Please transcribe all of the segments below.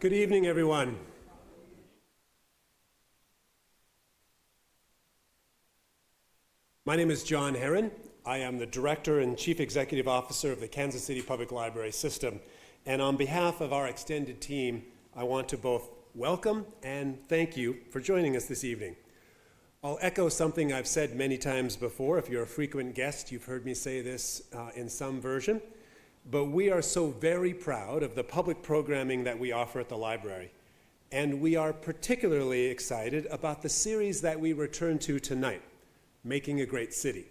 Good evening, everyone. My name is John Herron. I am the Director and Chief Executive Officer of the Kansas City Public Library System. And on behalf of our extended team, I want to both welcome and thank you for joining us this evening. I'll echo something I've said many times before. If you're a frequent guest, you've heard me say this in some version. But we are so very proud of the public programming that we offer at the library. And we are particularly excited about the series that we return to tonight, Making a Great City.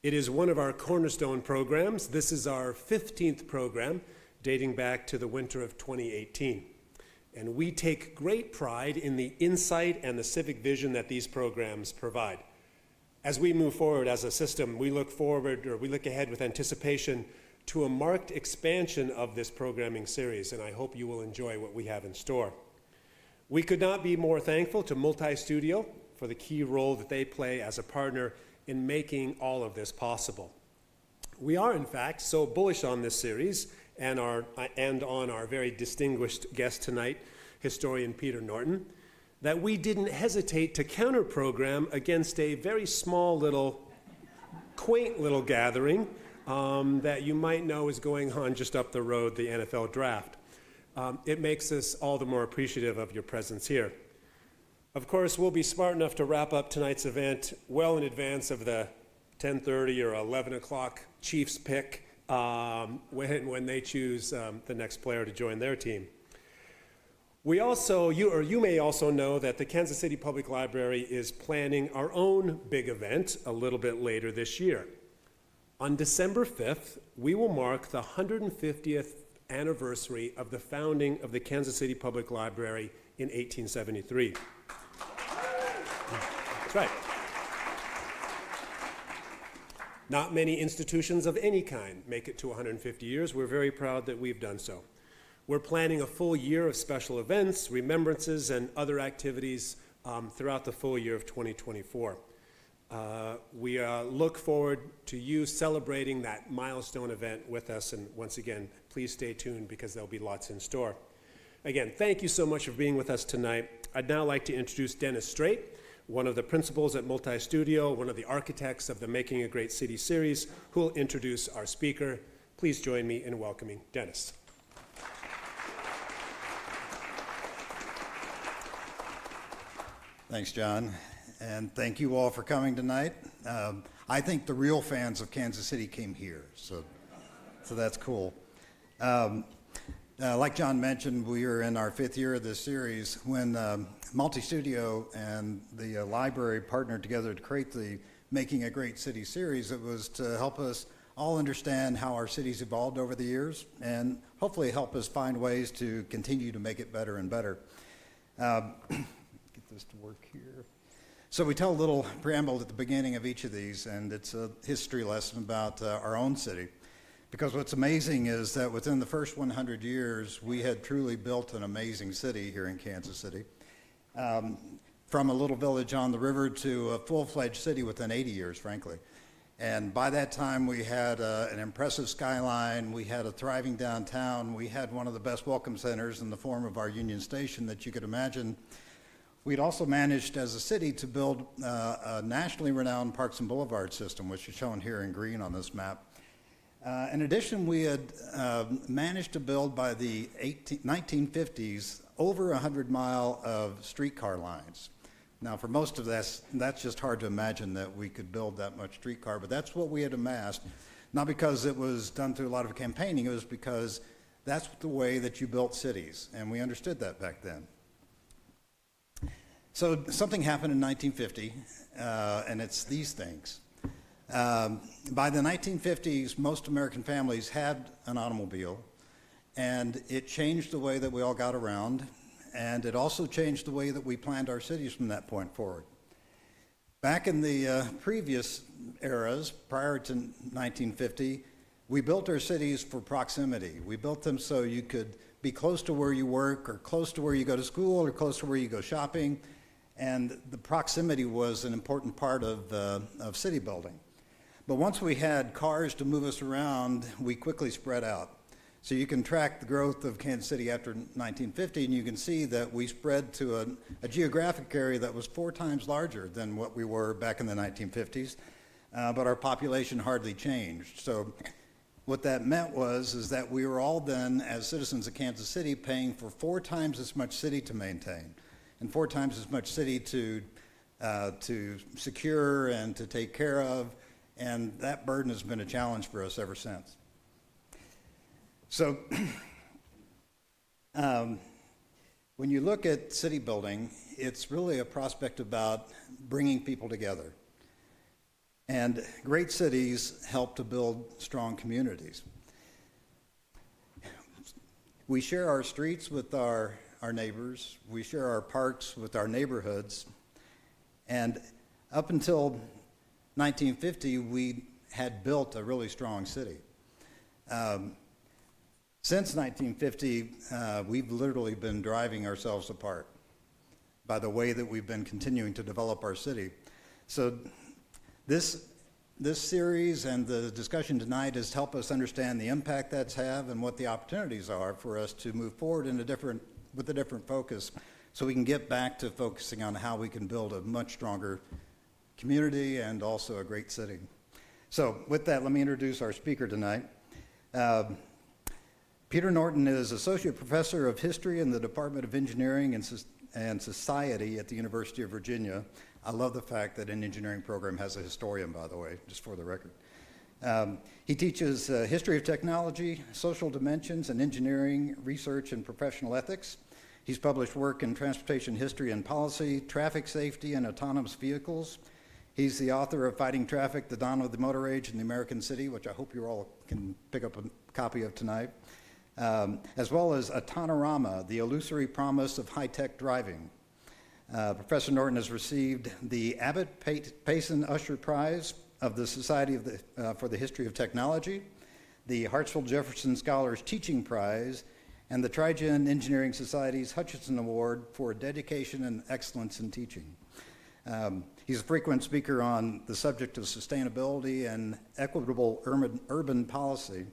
It is one of our cornerstone programs. This is our 15th program, dating back to the winter of 2018. And we take great pride in the insight and the civic vision that these programs provide. As we move forward as a system, we look ahead with anticipation to a marked expansion of this programming series, and I hope you will enjoy what we have in store. We could not be more thankful to Multi-Studio for the key role that they play as a partner in making all of this possible. We are, in fact, so bullish on this series and on our very distinguished guest tonight, historian Peter Norton, that we didn't hesitate to counter-program against a very small little, quaint little gathering that you might know is going on just up the road, the NFL draft. It makes us all the more appreciative of your presence here. Of course, we'll be smart enough to wrap up tonight's event well in advance of the 10:30 or 11 o'clock Chiefs pick when they choose the next player to join their team. You may also know that the Kansas City Public Library is planning our own big event a little bit later this year. On December 5th, we will mark the 150th anniversary of the founding of the Kansas City Public Library in 1873. That's right. Not many institutions of any kind make it to 150 years. We're very proud that we've done so. We're planning a full year of special events, remembrances, and other activities throughout the full year of 2024. We look forward to you celebrating that milestone event with us, and once again, please stay tuned because there'll be lots in store. Again, thank you so much for being with us tonight. I'd now like to introduce Dennis Strait, one of the principals at Multi-Studio, one of the architects of the Making a Great City series, who will introduce our speaker. Please join me in welcoming Dennis. Thanks, John. And thank you all for coming tonight. I think the real fans of Kansas City came here, so that's cool. Like John mentioned, we are in our 5th year of this series. When Multi-Studio and the library partnered together to create the Making a Great City series, it was to help us all understand how our city's evolved over the years and hopefully help us find ways to continue to make it better and better. Get this to work here. So we tell a little preamble at the beginning of each of these, and it's a history lesson about our own city. Because what's amazing is that within the first 100 years, we had truly built an amazing city here in Kansas City. From a little village on the river to a full-fledged city within 80 years, frankly. And by that time, we had an impressive skyline, we had a thriving downtown, we had one of the best welcome centers in the form of our Union Station that you could imagine. We'd also managed as a city to build a nationally renowned parks and boulevard system, which is shown here in green on this map. In addition, we had managed to build by the 1950s over 100-mile of streetcar lines. Now, for most of this, that's just hard to imagine that we could build that much streetcar, but that's what we had amassed, not because it was done through a lot of campaigning, it was because that's the way that you built cities, and we understood that back then. So something happened in 1950, and it's these things. By the 1950s, most American families had an automobile, and it changed the way that we all got around, and it also changed the way that we planned our cities from that point forward. Back in the previous eras, prior to 1950, we built our cities for proximity. We built them so you could be close to where you work, or close to where you go to school, or close to where you go shopping, and the proximity was an important part of city building. But once we had cars to move us around, we quickly spread out. So you can track the growth of Kansas City after 1950, and you can see that we spread to a geographic area that was 4 times larger than what we were back in the 1950s, but our population hardly changed. So what that meant is that we were all then, as citizens of Kansas City, paying for 4 times as much city to maintain, and 4 times as much city to secure and to take care of, and that burden has been a challenge for us ever since. So when you look at city building, it's really a prospect about bringing people together. And great cities help to build strong communities. We share our streets with our neighbors. We share our parks with our neighborhoods. And up until 1950, we had built a really strong city. Since 1950, we've literally been driving ourselves apart by the way that we've been continuing to develop our city. So this series and the discussion tonight has helped us understand the impact that's had and what the opportunities are for us to move forward with a different focus, so we can get back to focusing on how we can build a much stronger community and also a great city. So with that, let me introduce our speaker tonight. Peter Norton is Associate Professor of History in the Department of Engineering and Society at the University of Virginia. I love the fact that an engineering program has a historian, by the way, just for the record. He teaches history of technology, social dimensions, and engineering research and professional ethics. He's published work in transportation history and policy, traffic safety, and autonomous vehicles. He's the author of Fighting Traffic, The Dawn of the Motor Age in the American City, which I hope you all can pick up a copy of tonight, as well as Autonorama, The Illusory Promise of High-Tech Driving. Professor Norton has received the Abbott Payson Usher Prize of the Society for the History of Technology, the Hartsfield Jefferson Scholars Teaching Prize, and the Trigen Engineering Society's Hutchinson Award for dedication and excellence in teaching. He's a frequent speaker on the subject of sustainability and equitable urban policy.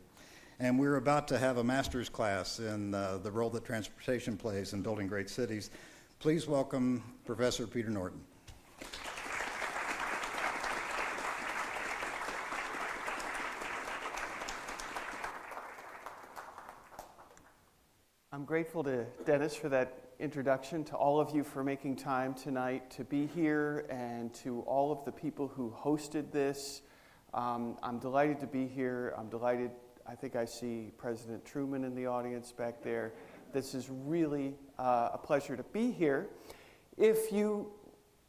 And we're about to have a master's class in the role that transportation plays in building great cities. Please welcome Professor Peter Norton. I'm grateful to Dennis for that introduction, to all of you for making time tonight to be here, and to all of the people who hosted this. I'm delighted to be here. I'm delighted. I think I see President Truman in the audience back there. This is really a pleasure to be here. If you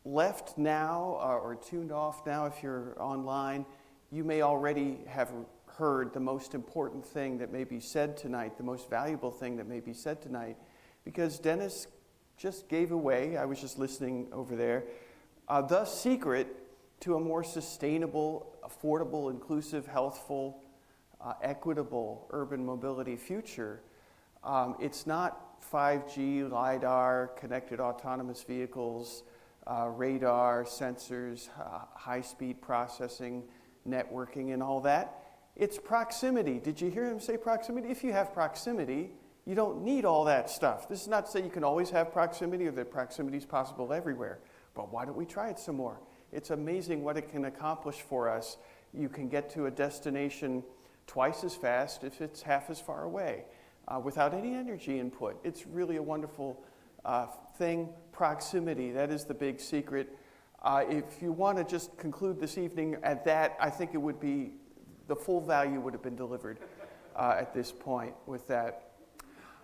left now or tuned off now, if you're online, you may already have heard the most important thing that may be said tonight, the most valuable thing that may be said tonight, because Dennis just gave away, I was just listening over there, the secret to a more sustainable, affordable, inclusive, healthful, equitable urban mobility future. It's not 5G, LiDAR, connected autonomous vehicles, radar, sensors, high-speed processing, networking, and all that. It's proximity. Did you hear him say proximity? If you have proximity, you don't need all that stuff. This is not to say you can always have proximity or that proximity is possible everywhere, but why don't we try it some more? It's amazing what it can accomplish for us. You can get to a destination twice as fast if it's half as far away, without any energy input. It's really a wonderful thing. Proximity, that is the big secret. If you want to just conclude this evening at that, I think it would be, the full value would have been delivered at this point with that.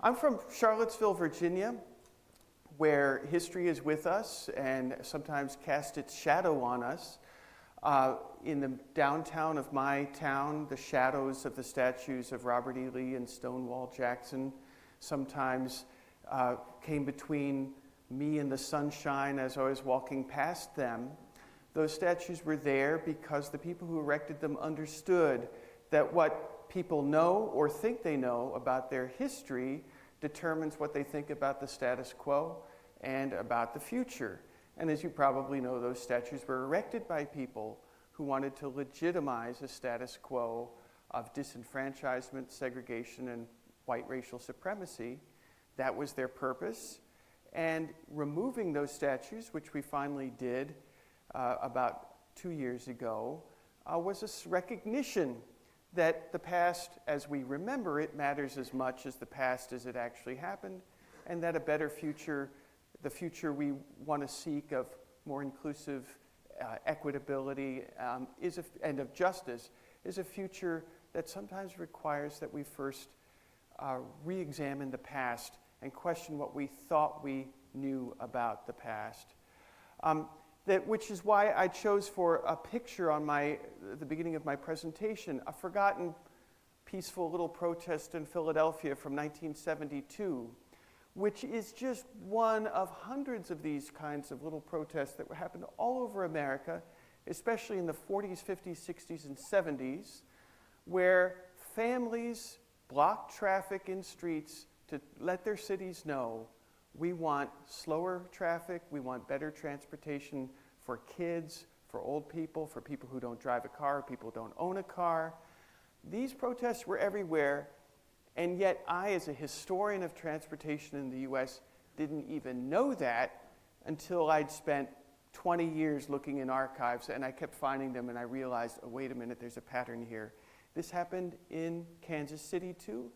I'm from Charlottesville, Virginia, where history is with us and sometimes casts its shadow on us. In the downtown of my town, the shadows of the statues of Robert E. Lee and Stonewall Jackson sometimes came between me and the sunshine as I was walking past them. Those statues were there because the people who erected them understood that what people know or think they know about their history determines what they think about the status quo and about the future. And as you probably know, those statues were erected by people who wanted to legitimize a status quo of disenfranchisement, segregation, and white racial supremacy. That was their purpose. And removing those statues, which we finally did about 2 years ago, was a recognition that the past, as we remember it, matters as much as the past as it actually happened, and that a better future, the future we want to seek of more inclusive equitability and of justice, is a future that sometimes requires that we first re-examine the past and question what we thought we knew about the past. Which is why I chose for a picture on the beginning of my presentation, a forgotten peaceful little protest in Philadelphia from 1972, which is just one of hundreds of these kinds of little protests that happened all over America, especially in the 40s, 50s, 60s, and 70s, where families blocked traffic in streets to let their cities know we want slower traffic, we want better transportation for kids, for old people, for people who don't drive a car, people who don't own a car. These protests were everywhere, and yet I, as a historian of transportation in the US, didn't even know that until I'd spent 20 years looking in archives, and I kept finding them, and I realized, oh, wait a minute, there's a pattern here. This happened in Kansas City, too.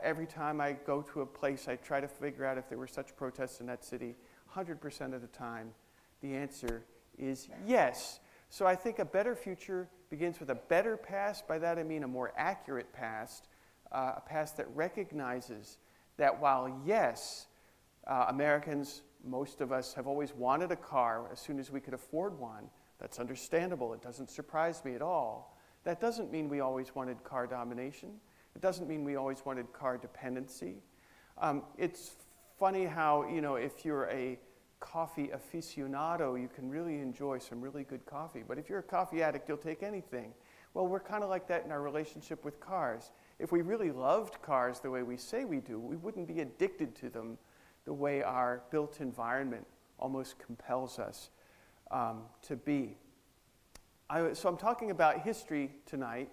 Every time I go to a place, I try to figure out if there were such protests in that city. 100% of the time, the answer is yes. So I think a better future begins with a better past. By that I mean a more accurate past, a past that recognizes that while, yes, Americans, most of us, have always wanted a car as soon as we could afford one. That's understandable. It doesn't surprise me at all. That doesn't mean we always wanted car domination. It doesn't mean we always wanted car dependency. It's funny how, if you're a coffee aficionado, you can really enjoy some really good coffee. But if you're a coffee addict, you'll take anything. Well, we're kind of like that in our relationship with cars. If we really loved cars the way we say we do, we wouldn't be addicted to them the way our built environment almost compels us to be. So I'm talking about history tonight,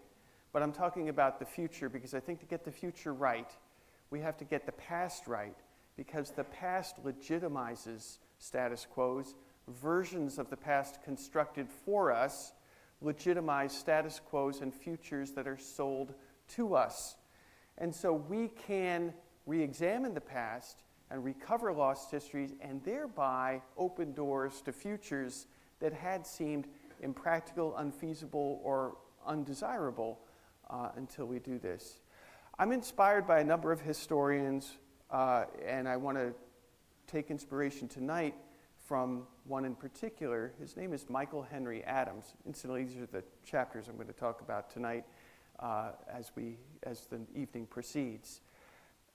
but I'm talking about the future because I think to get the future right, we have to get the past right, because the past legitimizes status quos. Versions of the past constructed for us legitimize status quos and futures that are sold to us. And so we can re-examine the past and recover lost histories and thereby open doors to futures that had seemed impractical, unfeasible, or undesirable until we do this. I'm inspired by a number of historians, and I want to take inspiration tonight from one in particular. His name is Michael Henry Adams. Incidentally, these are the chapters I'm going to talk about tonight as the evening proceeds.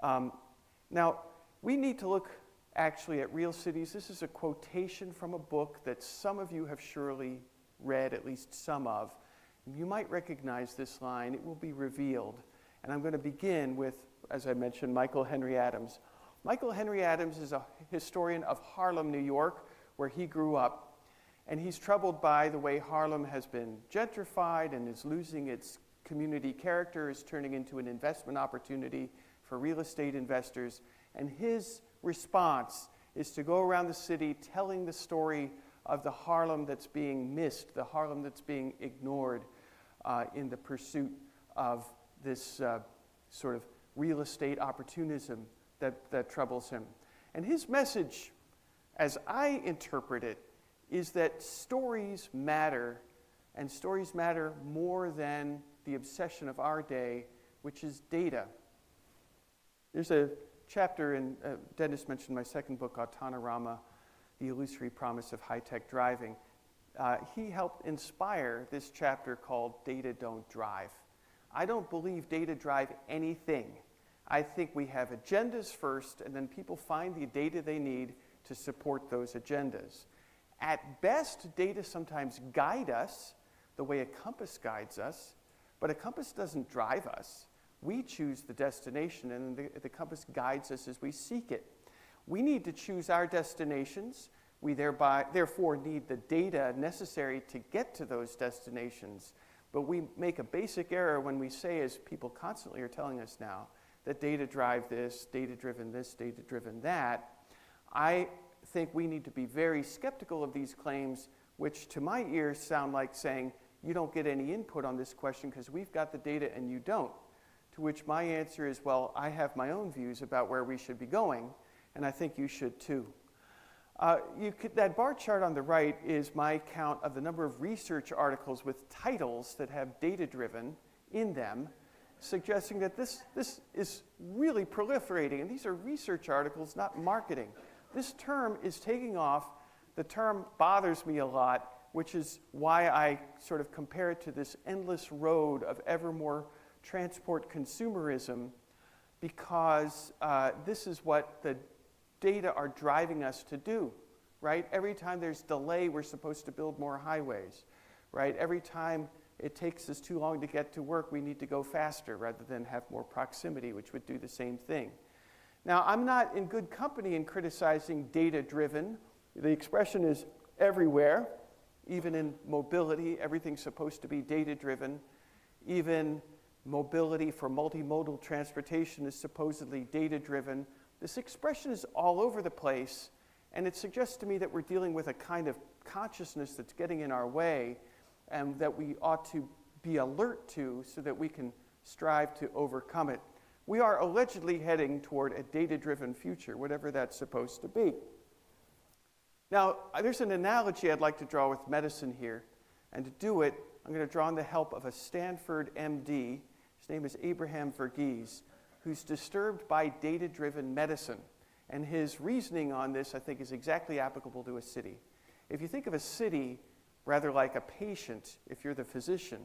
Now, we need to look actually at real cities. This is a quotation from a book that some of you have surely read, at least some of. You might recognize this line. It will be revealed. And I'm going to begin with, as I mentioned, Michael Henry Adams. Michael Henry Adams is a historian of Harlem, New York, where he grew up. And he's troubled by the way Harlem has been gentrified and is losing its community character, is turning into an investment opportunity for real estate investors. And his response is to go around the city telling the story of the Harlem that's being missed, the Harlem that's being ignored in the pursuit of this sort of real estate opportunism that troubles him. And his message, as I interpret it, is that stories matter, and stories matter more than the obsession of our day, which is data. There's a chapter in, Dennis mentioned my second book, Autonorama, The Illusory Promise of High-Tech Driving. He helped inspire this chapter called Data Don't Drive. I don't believe data drive anything. I think we have agendas first, and then people find the data they need to support those agendas. At best, data sometimes guide us the way a compass guides us, but a compass doesn't drive us. We choose the destination, and the compass guides us as we seek it. We need to choose our destinations. We therefore need the data necessary to get to those destinations. But we make a basic error when we say, as people constantly are telling us now, that data drive this, data-driven this, data-driven that. I think we need to be very skeptical of these claims, which to my ears sound like saying, you don't get any input on this question because we've got the data and you don't. To which my answer is, well, I have my own views about where we should be going, and I think you should too. That bar chart on the right is my count of the number of research articles with titles that have data-driven in them, suggesting that this is really proliferating. And these are research articles, not marketing. This term is taking off. The term bothers me a lot, which is why I sort of compare it to this endless road of ever more transport consumerism, because this is what the data are driving us to do, right? Every time there's delay, we're supposed to build more highways, right? Every time it takes us too long to get to work, we need to go faster rather than have more proximity, which would do the same thing. Now, I'm not in good company in criticizing data-driven. The expression is everywhere. Even in mobility, everything's supposed to be data-driven. Even mobility for multimodal transportation is supposedly data-driven. This expression is all over the place, and it suggests to me that we're dealing with a kind of consciousness that's getting in our way and that we ought to be alert to so that we can strive to overcome it. We are allegedly heading toward a data-driven future, whatever that's supposed to be. Now, there's an analogy I'd like to draw with medicine here, and to do it, I'm going to draw on the help of a Stanford MD. His name is Abraham Verghese, who's disturbed by data-driven medicine. And his reasoning on this, I think, is exactly applicable to a city. If you think of a city rather like a patient, if you're the physician,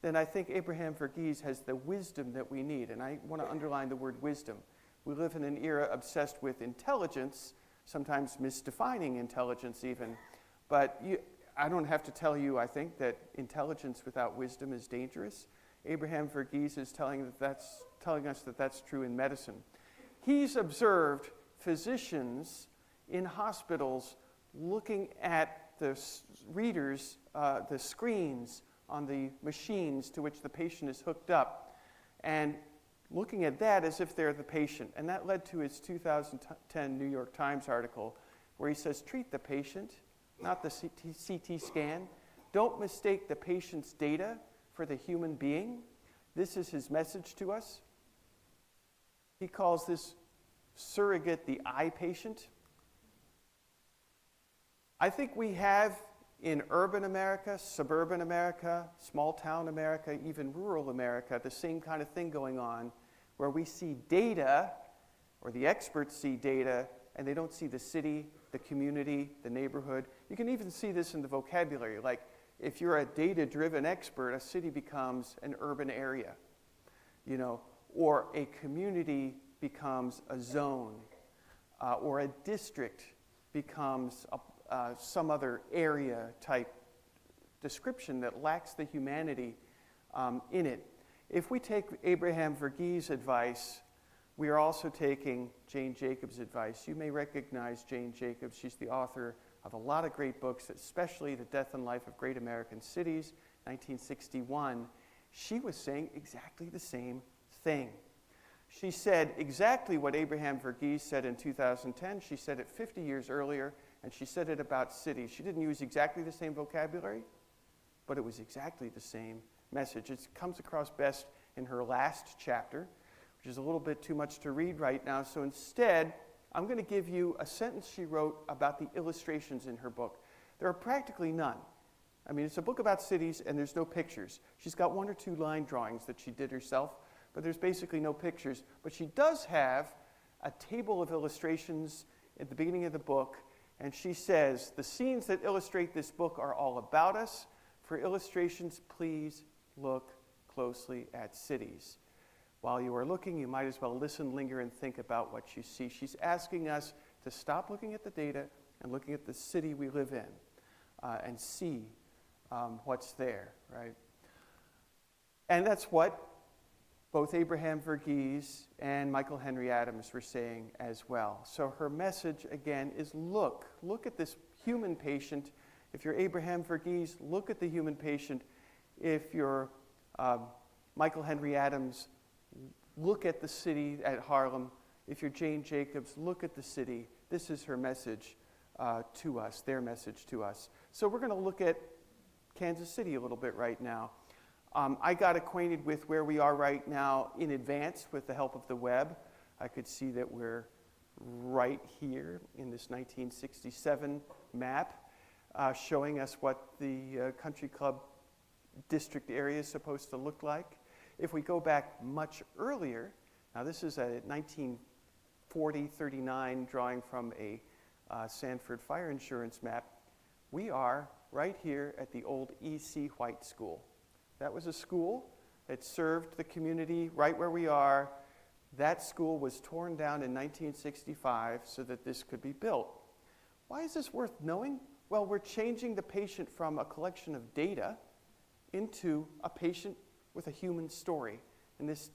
then I think Abraham Verghese has the wisdom that we need. And I want to underline the word wisdom. We live in an era obsessed with intelligence, sometimes misdefining intelligence even. But I don't have to tell you, I think, that intelligence without wisdom is dangerous. Abraham Verghese is telling us that that's true in medicine. He's observed physicians in hospitals looking at the readers, the screens on the machines to which the patient is hooked up, and looking at that as if they're the patient. And that led to his 2010 New York Times article where he says, treat the patient, not the CT scan. Don't mistake the patient's data for the human being. This is his message to us. He calls this surrogate the eye patient. I think we have in urban America, suburban America, small town America, even rural America, the same kind of thing going on, where we see data, or the experts see data, and they don't see the city, the community, the neighborhood. You can even see this in the vocabulary. Like, if you're a data-driven expert, a city becomes an urban area, or a community becomes a zone, or a district becomes some other area type description that lacks the humanity in it. If we take Abraham Verghese advice, we are also taking Jane Jacobs' advice. You may recognize Jane Jacobs. She's the author of a lot of great books, especially The Death and Life of Great American Cities, 1961. She was saying exactly the same thing. She said exactly what Abraham Verghese said in 2010. She said it 50 years earlier, and she said it about cities. She didn't use exactly the same vocabulary, but it was exactly the same message. It comes across best in her last chapter, which is a little bit too much to read right now. So instead, I'm going to give you a sentence she wrote about the illustrations in her book. There are practically none. I mean, it's a book about cities, and there's no pictures. She's got 1 or 2 line drawings that she did herself, but there's basically no pictures. But she does have a table of illustrations at the beginning of the book, and she says, the scenes that illustrate this book are all about us. For illustrations, please look closely at cities. While you are looking, you might as well listen, linger, and think about what you see. She's asking us to stop looking at the data and looking at the city we live in and see what's there, right? And that's what both Abraham Verghese and Michael Henry Adams were saying as well. So her message, again, is look at this human patient. If you're Abraham Verghese, look at the human patient. If you're Michael Henry Adams, look at the city at Harlem. If you're Jane Jacobs, look at the city. This is her message to us, their message to us. So we're going to look at Kansas City a little bit right now. I got acquainted with where we are right now in advance with the help of the web. I could see that we're right here in this 1967 map, showing us what the country club district area is supposed to look like. If we go back much earlier, now this is a 1940-39 drawing from a Sanford fire insurance map. We are right here at the old E.C. White School. That was a school that served the community right where we are. That school was torn down in 1965 so that this could be built. Why is this worth knowing? Well, we're changing the patient from a collection of data into a patient with a human story. In this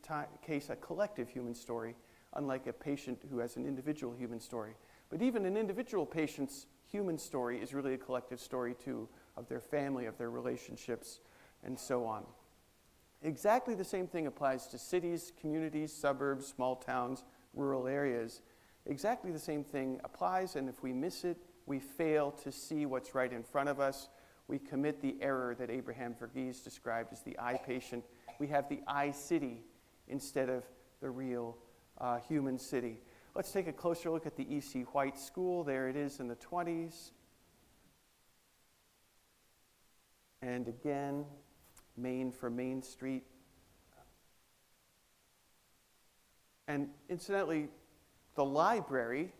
case, a collective human story, unlike a patient who has an individual human story. But even an individual patient's human story is really a collective story too, of their family, of their relationships, and so on. Exactly the same thing applies to cities, communities, suburbs, small towns, rural areas. Exactly the same thing applies, and if we miss it, we fail to see what's right in front of us. We commit the error that Abraham Verghese described as the eye patient. We have the eye city instead of the real human city. Let's take a closer look at the E.C. White School. There it is in the 20s. And again, Main for Main Street. And incidentally, the library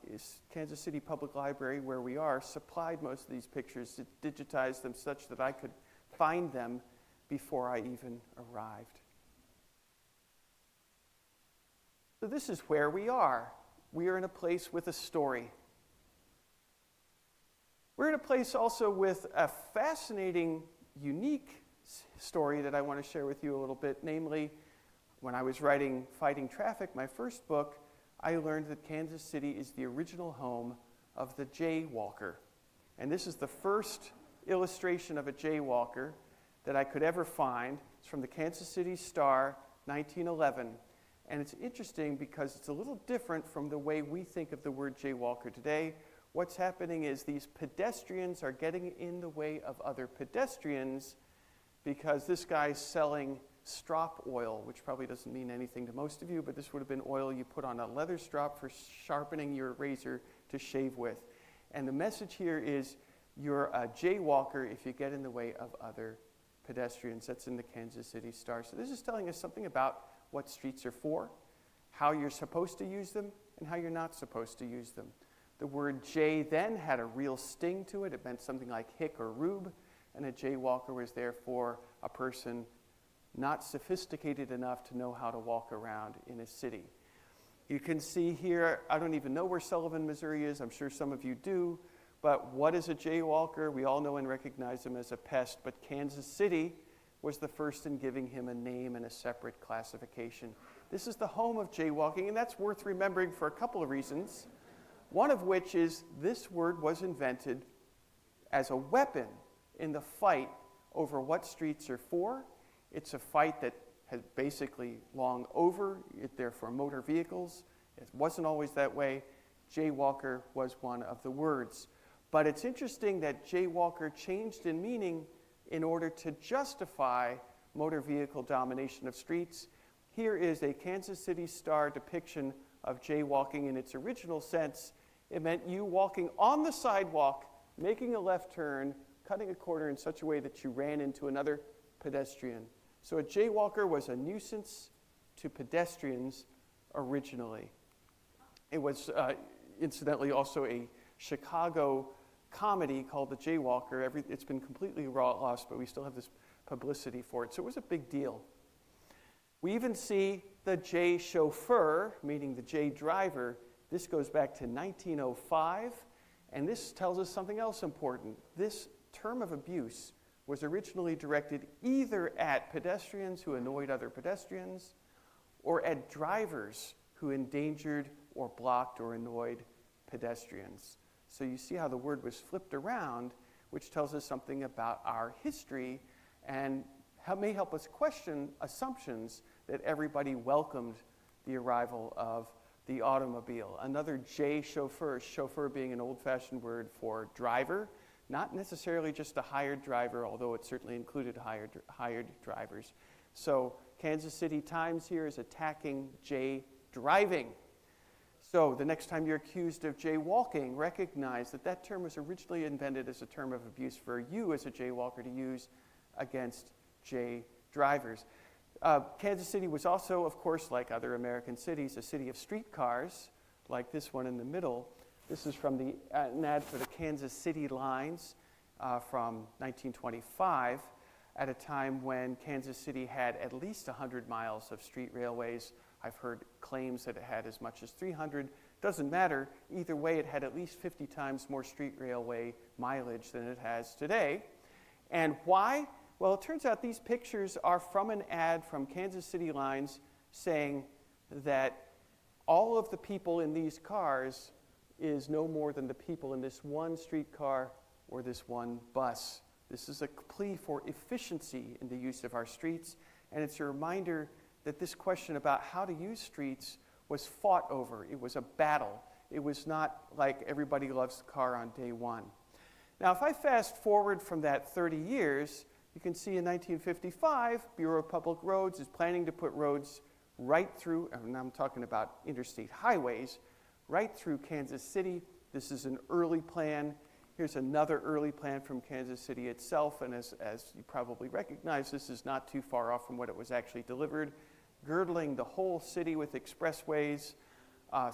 is Kansas City Public Library, where we are, supplied most of these pictures. It digitized them such that I could find them before I even arrived. So this is where we are. We are in a place with a story. We're in a place also with a fascinating, unique story that I want to share with you a little bit. Namely, when I was writing Fighting Traffic, my first book, I learned that Kansas City is the original home of the jaywalker. And this is the first illustration of a jaywalker that I could ever find. It's from the Kansas City Star, 1911. And it's interesting because it's a little different from the way we think of the word jaywalker today. What's happening is these pedestrians are getting in the way of other pedestrians because this guy's selling strop oil, which probably doesn't mean anything to most of you, but this would have been oil you put on a leather strop for sharpening your razor to shave with. And the message here is you're a jaywalker if you get in the way of other pedestrians. That's in the Kansas City Star. So this is telling us something about what streets are for, how you're supposed to use them, and how you're not supposed to use them. The word jay then had a real sting to it. It meant something like hick or rube, and a jaywalker was therefore a person not sophisticated enough to know how to walk around in a city. You can see here, I don't even know where Sullivan, Missouri is. I'm sure some of you do. But what is a jaywalker? We all know and recognize him as a pest, but Kansas City was the first in giving him a name and a separate classification. This is the home of jaywalking, and that's worth remembering for a couple of reasons. One of which is this word was invented as a weapon in the fight over what streets are for. It's a fight that has basically long over, therefore motor vehicles. It wasn't always that way. Jaywalker was one of the words. But it's interesting that jaywalker changed in meaning in order to justify motor vehicle domination of streets. Here is a Kansas City Star depiction of jaywalking in its original sense. It meant you walking on the sidewalk, making a left turn, cutting a corner in such a way that you ran into another pedestrian. So a jaywalker was a nuisance to pedestrians originally. It was, incidentally, also a Chicago comedy called The Jaywalker. It's been completely lost, but we still have this publicity for it. So it was a big deal. We even see the J chauffeur, meaning the J driver. This goes back to 1905, and this tells us something else important. This term of abuse was originally directed either at pedestrians who annoyed other pedestrians or at drivers who endangered or blocked or annoyed pedestrians. So you see how the word was flipped around, which tells us something about our history and may help us question assumptions that everybody welcomed the arrival of the automobile. Another J, chauffeurs, chauffeur being an old-fashioned word for driver, not necessarily just a hired driver, although it certainly included hired drivers. So Kansas City Times here is attacking J driving. So the next time you're accused of jaywalking, recognize that that term was originally invented as a term of abuse for you as a jaywalker to use against J drivers. Kansas City was also, of course, like other American cities, a city of streetcars, like this one in the middle. This is from an ad for the Kansas City lines from 1925, at a time when Kansas City had at least 100 miles of street railways. I've heard claims that it had as much as 300. Doesn't matter. Either way, it had at least 50 times more street railway mileage than it has today. And why? Well, it turns out these pictures are from an ad from Kansas City Lines saying that all of the people in these cars is no more than the people in this one streetcar or this one bus. This is a plea for efficiency in the use of our streets, and it's a reminder that this question about how to use streets was fought over. It was a battle. It was not like everybody loves the car on day one. Now, if I fast forward from that 30 years, you can see in 1955, Bureau of Public Roads is planning to put roads right through, and I'm talking about interstate highways, right through Kansas City. This is an early plan. Here's another early plan from Kansas City itself, and as you probably recognize, this is not too far off from what it was actually delivered, girdling the whole city with expressways,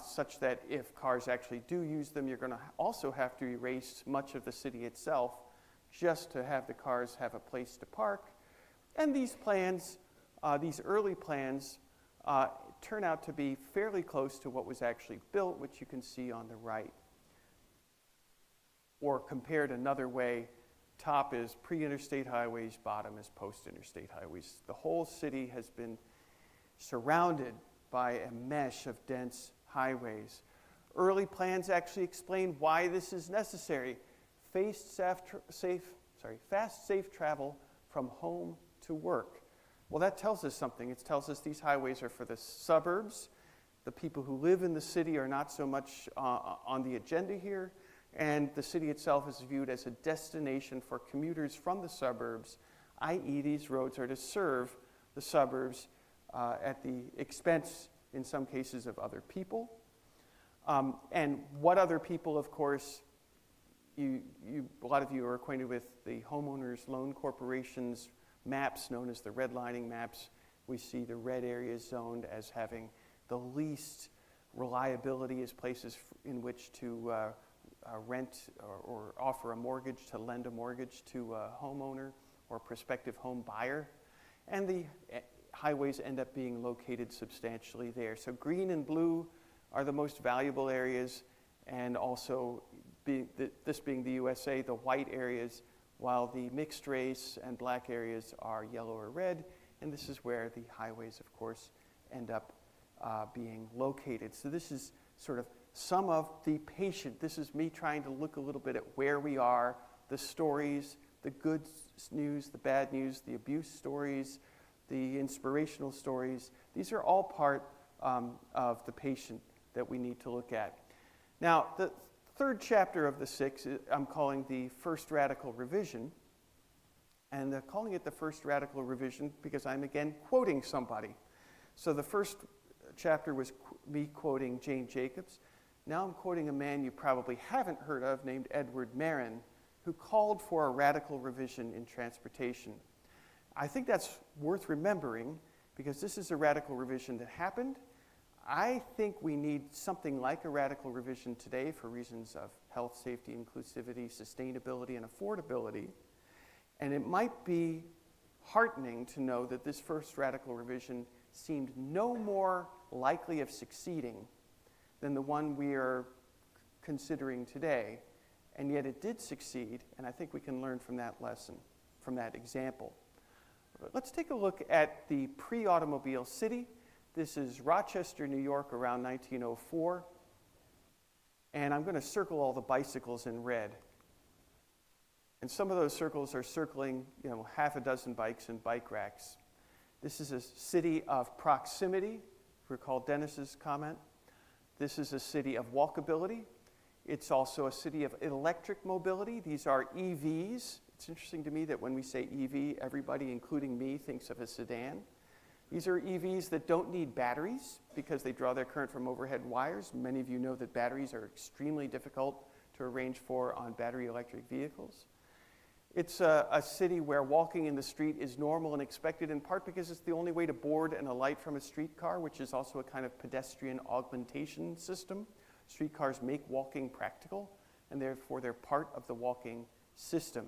such that if cars actually do use them, you're going to also have to erase much of the city itself just to have the cars have a place to park. And these plans, these early plans, turn out to be fairly close to what was actually built, which you can see on the right. Or compared another way, top is pre-interstate highways, bottom is post-interstate highways. The whole city has been surrounded by a mesh of dense highways. Early plans actually explain why this is necessary. Fast, safe travel from home to work. Well, that tells us something. It tells us these highways are for the suburbs. The people who live in the city are not so much on the agenda here. And the city itself is viewed as a destination for commuters from the suburbs, i.e. these roads are to serve the suburbs at the expense, in some cases, of other people. And what other people, of course, a lot of you are acquainted with the Homeowners Loan Corporation's maps known as the redlining maps. We see the red areas zoned as having the least reliability as places in which to rent or offer a mortgage, to lend a mortgage to a homeowner or prospective home buyer. And the highways end up being located substantially there. So green and blue are the most valuable areas, and also this being the USA, the white areas, while the mixed race and black areas are yellow or red, and this is where the highways, of course, end up being located. So this is sort of some of the patient. This is me trying to look a little bit at where we are, the stories, the good news, the bad news, the abuse stories, the inspirational stories. These are all part of the patient that we need to look at. Now, the third chapter of the 6, I'm calling the first radical revision. And calling it the first radical revision because I'm again quoting somebody. So the first chapter was me quoting Jane Jacobs. Now I'm quoting a man you probably haven't heard of named Edward Merrin, who called for a radical revision in transportation. I think that's worth remembering because this is a radical revision that happened. I think we need something like a radical revision today for reasons of health, safety, inclusivity, sustainability, and affordability. And it might be heartening to know that this first radical revision seemed no more likely of succeeding than the one we are considering today. And yet it did succeed, and I think we can learn from that lesson, from that example. Let's take a look at the pre-automobile city. This is Rochester, New York, around 1904. And I'm going to circle all the bicycles in red. And some of those circles are circling, half a dozen bikes and bike racks. This is a city of proximity. Recall Dennis's comment. This is a city of walkability. It's also a city of electric mobility. These are EVs. It's interesting to me that when we say EV, everybody, including me, thinks of a sedan. These are EVs that don't need batteries because they draw their current from overhead wires. Many of you know that batteries are extremely difficult to arrange for on battery electric vehicles. It's a city where walking in the street is normal and expected, in part because it's the only way to board and alight from a streetcar, which is also a kind of pedestrian augmentation system. Streetcars make walking practical, and therefore they're part of the walking system.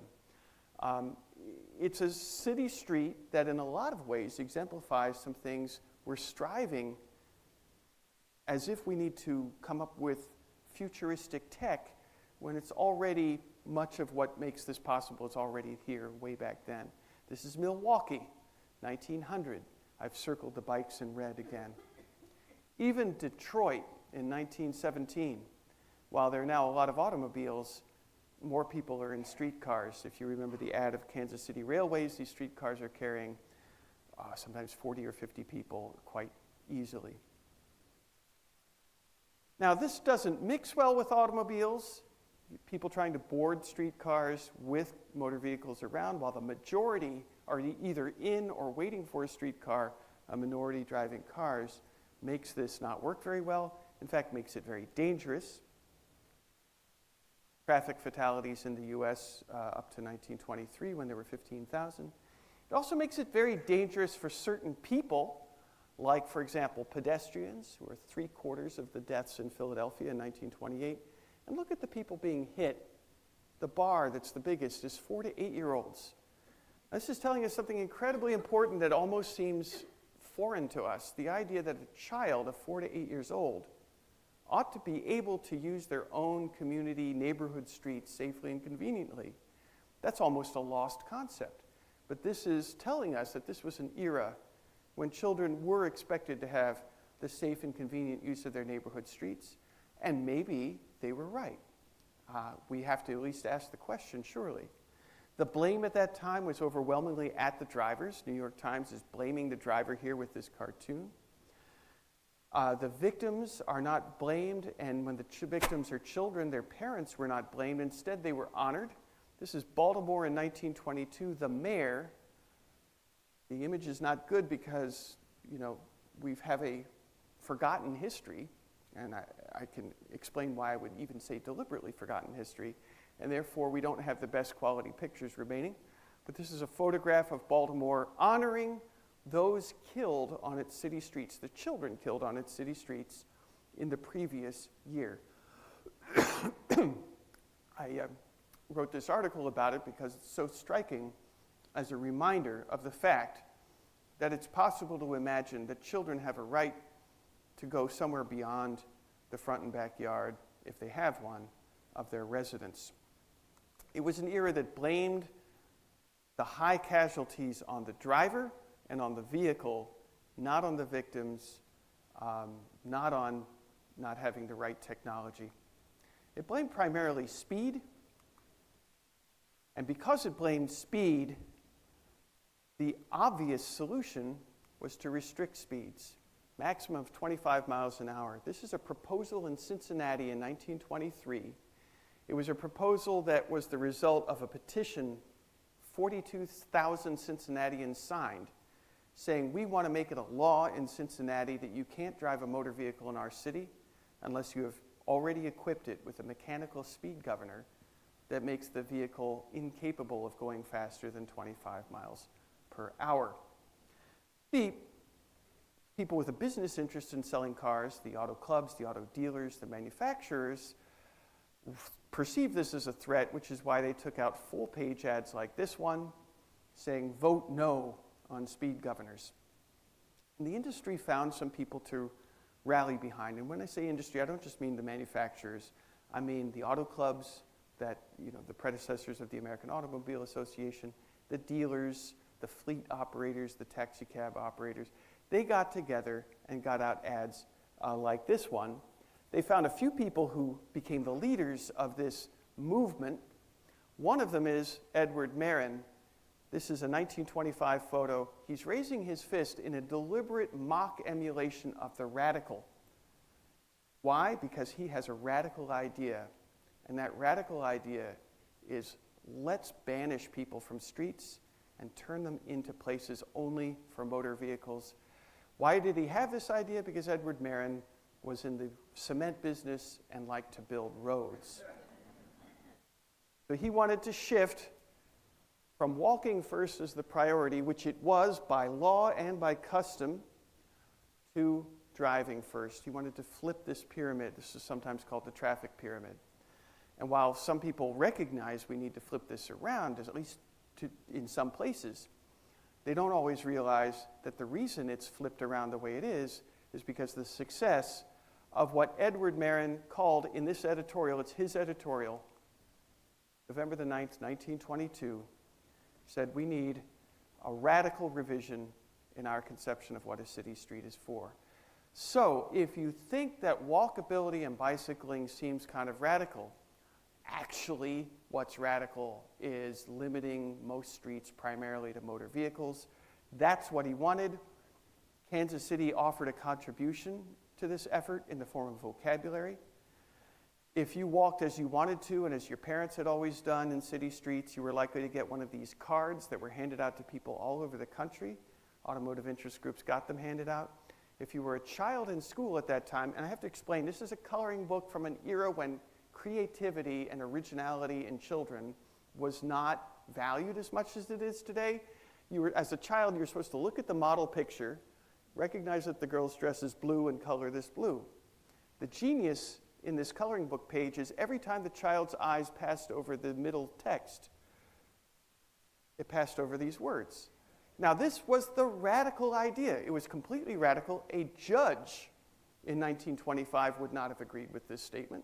It's a city street that in a lot of ways exemplifies some things we're striving as if we need to come up with futuristic tech when it's already much of what makes this possible is already here way back then. This is Milwaukee, 1900. I've circled the bikes in red again. Even Detroit in 1917, while there are now a lot of automobiles, more people are in streetcars. If you remember the ad of Kansas City Railways, these streetcars are carrying sometimes 40 or 50 people quite easily. Now, this doesn't mix well with automobiles. People trying to board streetcars with motor vehicles around, while the majority are either in or waiting for a streetcar, a minority driving cars, makes this not work very well. In fact, makes it very dangerous. Traffic fatalities in the US up to 1923 when there were 15,000. It also makes it very dangerous for certain people, like, for example, pedestrians, who are 3/4 of the deaths in Philadelphia in 1928. And look at the people being hit. The bar that's the biggest is 4 to 8-year-olds. This is telling us something incredibly important that almost seems foreign to us. The idea that a child of 4 to 8 years old ought to be able to use their own community neighborhood streets safely and conveniently. That's almost a lost concept. But this is telling us that this was an era when children were expected to have the safe and convenient use of their neighborhood streets, and maybe they were right. We have to at least ask the question, surely. The blame at that time was overwhelmingly at the drivers. New York Times is blaming the driver here with this cartoon. The victims are not blamed, and when the victims are children, their parents were not blamed. Instead, they were honored. This is Baltimore in 1922. The mayor, the image is not good because, we have a forgotten history, and I can explain why I would even say deliberately forgotten history, and therefore we don't have the best quality pictures remaining. But this is a photograph of Baltimore honoring those killed on its city streets, the children killed on its city streets in the previous year. I wrote this article about it because it's so striking as a reminder of the fact that it's possible to imagine that children have a right to go somewhere beyond the front and backyard, if they have one, of their residence. It was an era that blamed the high casualties on the driver and on the vehicle, not on the victims, not on not having the right technology. It blamed primarily speed, and because it blamed speed, the obvious solution was to restrict speeds. Maximum of 25 miles an hour. This is a proposal in Cincinnati in 1923. It was a proposal that was the result of a petition 42,000 Cincinnatians signed, saying we want to make it a law in Cincinnati that you can't drive a motor vehicle in our city unless you have already equipped it with a mechanical speed governor that makes the vehicle incapable of going faster than 25 miles per hour. The people with a business interest in selling cars, the auto clubs, the auto dealers, the manufacturers, perceive this as a threat, which is why they took out full-page ads like this one saying, vote no on speed governors. And the industry found some people to rally behind. And when I say industry, I don't just mean the manufacturers. I mean the auto clubs, that, the predecessors of the American Automobile Association, the dealers, the fleet operators, the taxi cab operators. They got together and got out ads like this one. They found a few people who became the leaders of this movement. One of them is Edward Marin, This is a 1925 photo. He's raising his fist in a deliberate mock emulation of the radical. Why? Because he has a radical idea. And that radical idea is, let's banish people from streets and turn them into places only for motor vehicles. Why did he have this idea? Because Edward Merrin was in the cement business and liked to build roads. So he wanted to shift from walking first as the priority, which it was by law and by custom, to driving first. He wanted to flip this pyramid. This is sometimes called the traffic pyramid. And while some people recognize we need to flip this around, at least in some places, they don't always realize that the reason it's flipped around the way it is because the success of what Edward Merrin called in this editorial, it's his editorial, November the 9th, 1922, said we need a radical revision in our conception of what a city street is for. So if you think that walkability and bicycling seems kind of radical, actually what's radical is limiting most streets primarily to motor vehicles. That's what he wanted. Kansas City offered a contribution to this effort in the form of vocabulary. If you walked as you wanted to and as your parents had always done in city streets, you were likely to get one of these cards that were handed out to people all over the country. Automotive interest groups got them handed out. If you were a child in school at that time, and I have to explain, this is a coloring book from an era when creativity and originality in children was not valued as much as it is today. As a child, you're supposed to look at the model picture, recognize that the girl's dress is blue, and color this blue. The genius in this coloring book page is every time the child's eyes passed over the middle text, it passed over these words. Now, this was the radical idea. It was completely radical. A judge in 1925 would not have agreed with this statement.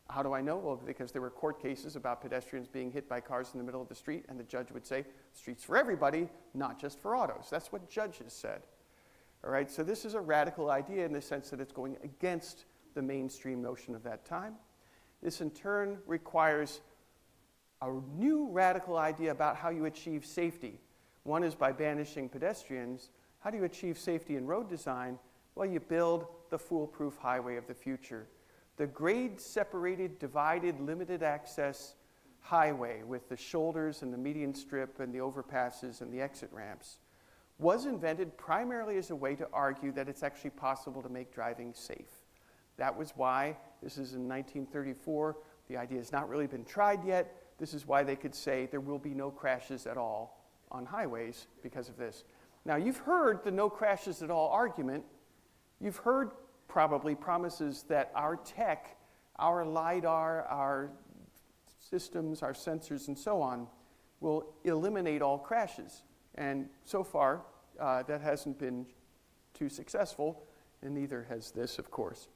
How do I know? Well, because there were court cases about pedestrians being hit by cars in the middle of the street, and the judge would say, streets for everybody, not just for autos. That's what judges said. All right, so this is a radical idea in the sense that it's going against the mainstream notion of that time. This, in turn, requires a new radical idea about how you achieve safety. One is by banishing pedestrians. How do you achieve safety in road design? Well, you build the foolproof highway of the future. The grade-separated, divided, limited access highway with the shoulders and the median strip and the overpasses and the exit ramps was invented primarily as a way to argue that it's actually possible to make driving safe. That was why, this is in 1934, the idea has not really been tried yet. This is why they could say there will be no crashes at all on highways because of this. Now, you've heard the no crashes at all argument. You've heard probably promises that our tech, our LiDAR, our systems, our sensors, and so on, will eliminate all crashes. And so far, that hasn't been too successful, and neither has this, of course.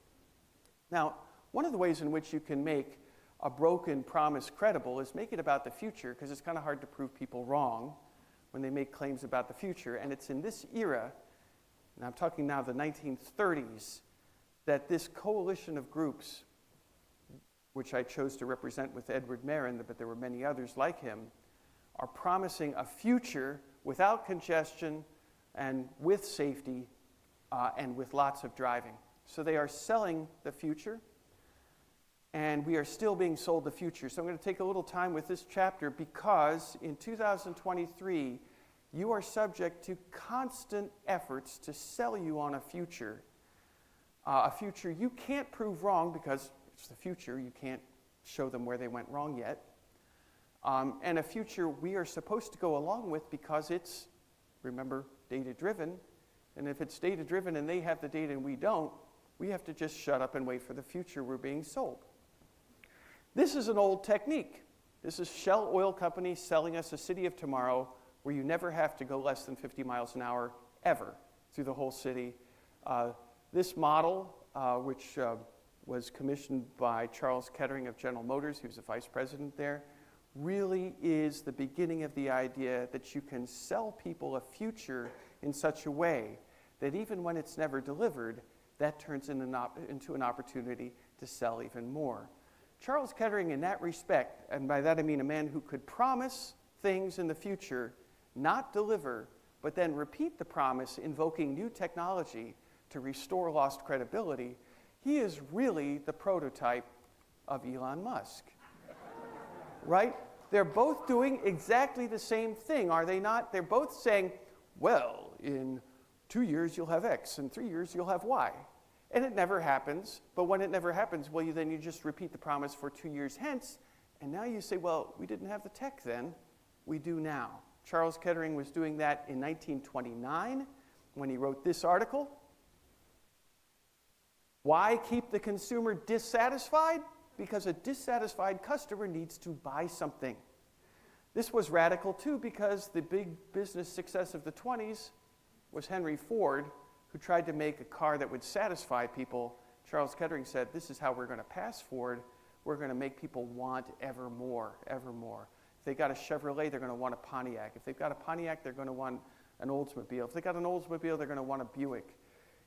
Now, one of the ways in which you can make a broken promise credible is make it about the future, because it's kind of hard to prove people wrong when they make claims about the future. And it's in this era, and I'm talking now the 1930s, that this coalition of groups, which I chose to represent with Edward Merrin, but there were many others like him, are promising a future without congestion and with safety and with lots of driving. So they are selling the future, and we are still being sold the future. So I'm going to take a little time with this chapter because in 2023, you are subject to constant efforts to sell you on a future you can't prove wrong because it's the future. You can't show them where they went wrong yet. And a future we are supposed to go along with because it's, remember, data-driven. And if it's data-driven and they have the data and we don't, we have to just shut up and wait for the future we're being sold. This is an old technique. This is Shell Oil Company selling us a city of tomorrow where you never have to go less than 50 miles an hour ever through the whole city. This model, which was commissioned by Charles Kettering of General Motors, who's the vice president there, really is the beginning of the idea that you can sell people a future in such a way that even when it's never delivered, that turns into an opportunity to sell even more. Charles Kettering, in that respect, and by that I mean a man who could promise things in the future, not deliver, but then repeat the promise, invoking new technology to restore lost credibility, he is really the prototype of Elon Musk, right? They're both doing exactly the same thing, are they not? They're both saying, well, in 2 years you'll have X, in 3 years you'll have Y. And it never happens, but when it never happens, well, then you just repeat the promise for 2 years hence, and now you say, well, we didn't have the tech then, we do now. Charles Kettering was doing that in 1929 when he wrote this article. Why keep the consumer dissatisfied? Because a dissatisfied customer needs to buy something. This was radical too because the big business success of the 20s was Henry Ford, who tried to make a car that would satisfy people. Charles Kettering said, this is how we're going to pass Ford. We're going to make people want ever more, ever more. If they got a Chevrolet, they're going to want a Pontiac. If they've got a Pontiac, they're going to want an Oldsmobile. If they got an Oldsmobile, they're going to want a Buick.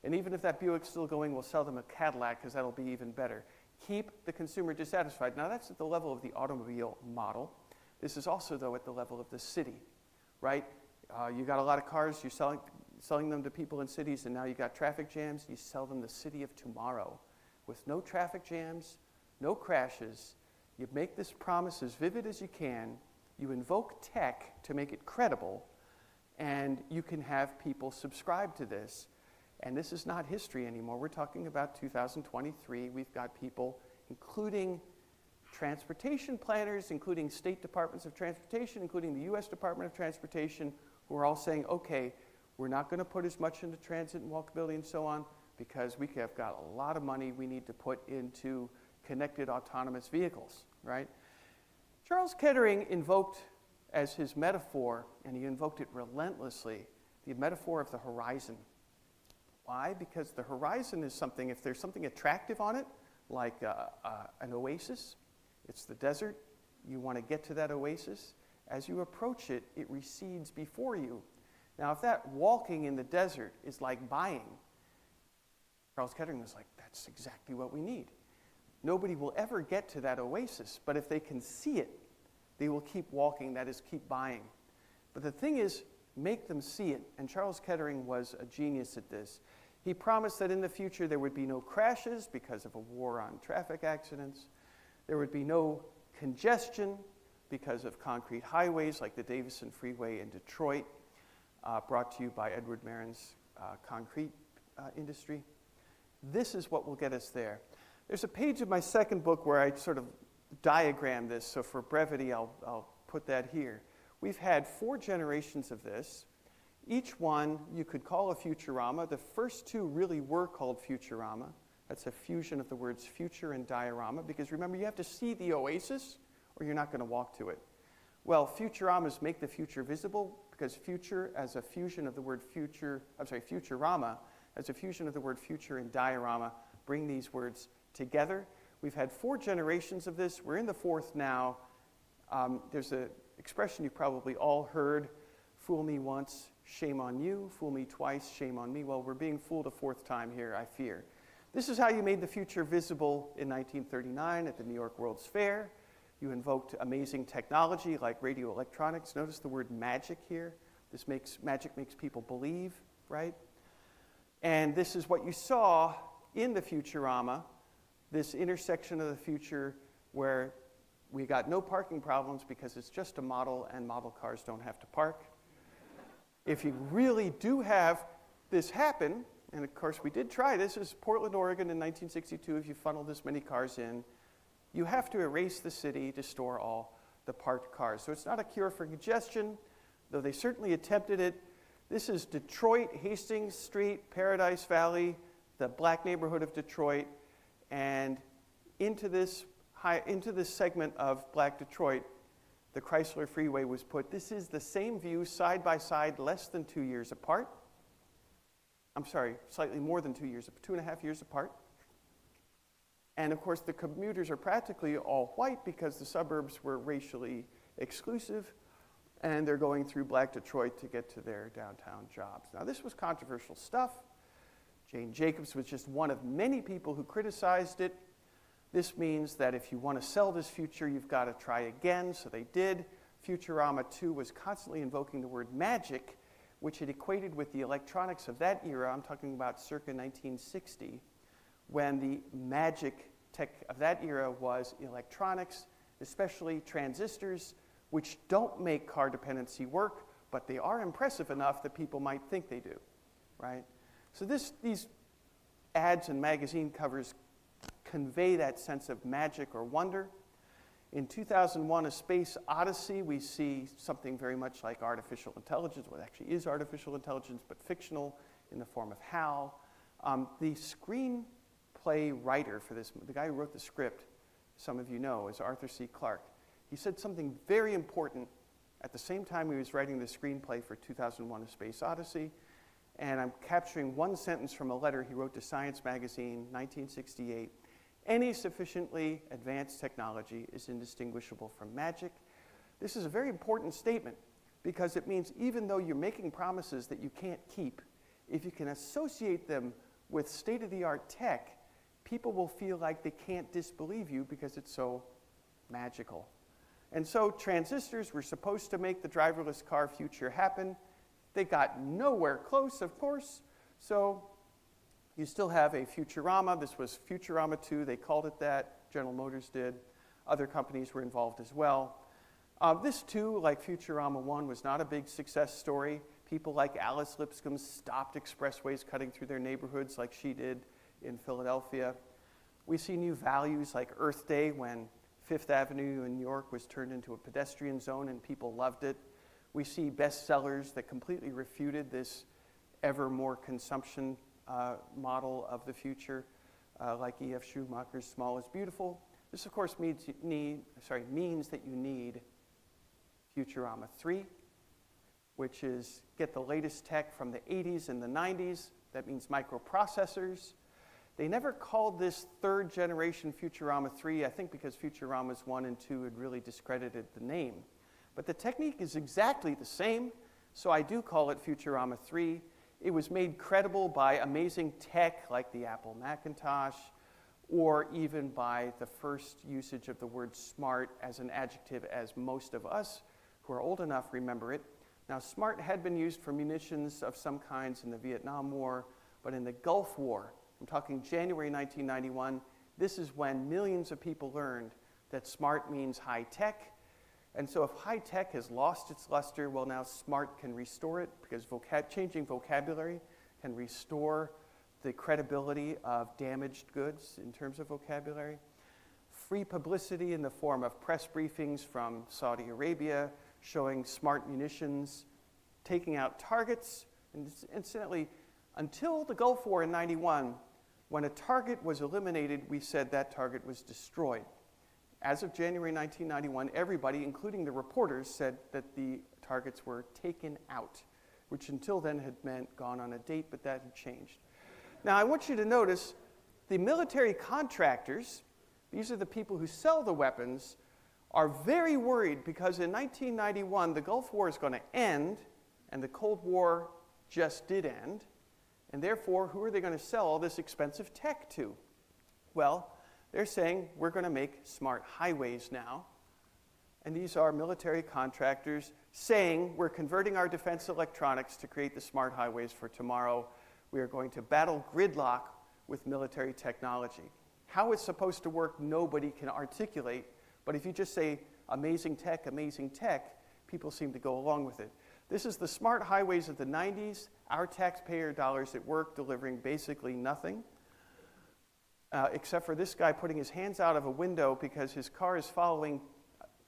And even if that Buick's still going, we'll sell them a Cadillac because that'll be even better. Keep the consumer dissatisfied. Now that's at the level of the automobile model. This is also, though, at the level of the city, right? You got a lot of cars, you're selling them to people in cities, and now you got traffic jams, you sell them the city of tomorrow. With no traffic jams, no crashes, you make this promise as vivid as you can, you invoke tech to make it credible, and you can have people subscribe to this. And this is not history anymore. We're talking about 2023. We've got people, including transportation planners, including state departments of transportation, including the US Department of Transportation, who are all saying, okay, we're not going to put as much into transit and walkability and so on because we have got a lot of money we need to put into connected autonomous vehicles, right? Charles Kettering invoked as his metaphor, and he invoked it relentlessly, the metaphor of the horizon. Why? Because the horizon is something, if there's something attractive on it, like an oasis, it's the desert, you want to get to that oasis. As you approach it, it recedes before you. Now, if that walking in the desert is like buying, Charles Kettering was like, that's exactly what we need. Nobody will ever get to that oasis, but if they can see it, they will keep walking, that is, keep buying. But the thing is, make them see it, and Charles Kettering was a genius at this. He promised that in the future there would be no crashes because of a war on traffic accidents. There would be no congestion because of concrete highways like the Davison Freeway in Detroit, brought to you by Edward Marin's concrete industry. This is what will get us there. There's a page of my second book where I sort of diagram this, so for brevity I'll put that here. We've had 4 generations of this. Each one you could call a Futurama. The first 2 really were called Futurama. That's a fusion of the words future and diorama, because remember, you have to see the oasis or you're not going to walk to it. Well, Futuramas make the future visible because future as a fusion of the word Futurama as a fusion of the word future and diorama bring these words together. We've had 4 generations of this. We're in the 4th now. There's an expression you've probably all heard, fool me once, shame on you. Fool me twice, shame on me. Well, we're being fooled a 4th time here, I fear. This is how you made the future visible in 1939 at the New York World's Fair. You invoked amazing technology like radio electronics. Notice the word magic here. Magic makes people believe, right? And this is what you saw in the Futurama, this intersection of the future where we got no parking problems because it's just a model and model cars don't have to park. If you really do have this happen, and of course we did try this, is Portland, Oregon in 1962, if you funnel this many cars in, you have to erase the city to store all the parked cars. So it's not a cure for congestion, though they certainly attempted it. This is Detroit, Hastings Street, Paradise Valley, the black neighborhood of Detroit, and into this segment of black Detroit, the Chrysler Freeway was put. This is the same view side by side, less than 2 years apart. I'm sorry, slightly more than 2 years, 2.5 years apart. And of course, the commuters are practically all white because the suburbs were racially exclusive, and they're going through black Detroit to get to their downtown jobs. Now, this was controversial stuff. Jane Jacobs was just one of many people who criticized it. This means that if you want to sell this future, you've got to try again, so they did. Futurama 2 was constantly invoking the word magic, which it equated with the electronics of that era. I'm talking about circa 1960, when the magic tech of that era was electronics, especially transistors, which don't make car dependency work, but they are impressive enough that people might think they do, right? So these ads and magazine covers convey that sense of magic or wonder. In 2001, A Space Odyssey, we see something very much like artificial intelligence. Well, it actually is artificial intelligence, but fictional in the form of HAL. The screenplay writer for this, the guy who wrote the script, some of you know, is Arthur C. Clarke. He said something very important at the same time he was writing the screenplay for 2001, A Space Odyssey. And I'm capturing one sentence from a letter he wrote to Science Magazine, 1968. Any sufficiently advanced technology is indistinguishable from magic. This is a very important statement because it means even though you're making promises that you can't keep, if you can associate them with state-of-the-art tech, people will feel like they can't disbelieve you because it's so magical. And so transistors were supposed to make the driverless car future happen. They got nowhere close, of course, so you still have a Futurama. This was Futurama 2. They called it that. General Motors did. Other companies were involved as well. This, too, like Futurama 1, was not a big success story. People like Alice Lipscomb stopped expressways cutting through their neighborhoods like she did in Philadelphia. We see new values like Earth Day, when Fifth Avenue in New York was turned into a pedestrian zone and people loved it. We see bestsellers that completely refuted this ever more consumption model of the future, like E.F. Schumacher's Small is Beautiful. This, of course, means that you need Futurama 3, which is get the latest tech from the 80s and the 90s. That means microprocessors. They never called this third generation Futurama 3, I think because Futuramas 1 and 2 had really discredited the name. But the technique is exactly the same, so I do call it Futurama 3. It was made credible by amazing tech like the Apple Macintosh, or even by the first usage of the word smart as an adjective, as most of us who are old enough remember it. Now, smart had been used for munitions of some kinds in the Vietnam War, but in the Gulf War, I'm talking January 1991, this is when millions of people learned that smart means high tech. And so if high tech has lost its luster, well, now smart can restore it, because changing vocabulary can restore the credibility of damaged goods in terms of vocabulary. Free publicity in the form of press briefings from Saudi Arabia showing smart munitions taking out targets. And incidentally, until the Gulf War in '91, when a target was eliminated, we said that target was destroyed. As of January 1991, everybody, including the reporters, said that the targets were taken out, which until then had meant gone on a date, but that had changed. Now, I want you to notice the military contractors, these are the people who sell the weapons, are very worried because in 1991, the Gulf War is going to end, and the Cold War just did end, and therefore, who are they going to sell all this expensive tech to? Well, they're saying, we're going to make smart highways now. And these are military contractors saying, we're converting our defense electronics to create the smart highways for tomorrow. We are going to battle gridlock with military technology. How it's supposed to work, nobody can articulate. But if you just say, amazing tech, people seem to go along with it. This is the smart highways of the 90s, our taxpayer dollars at work delivering basically nothing. Except for this guy putting his hands out of a window because his car is following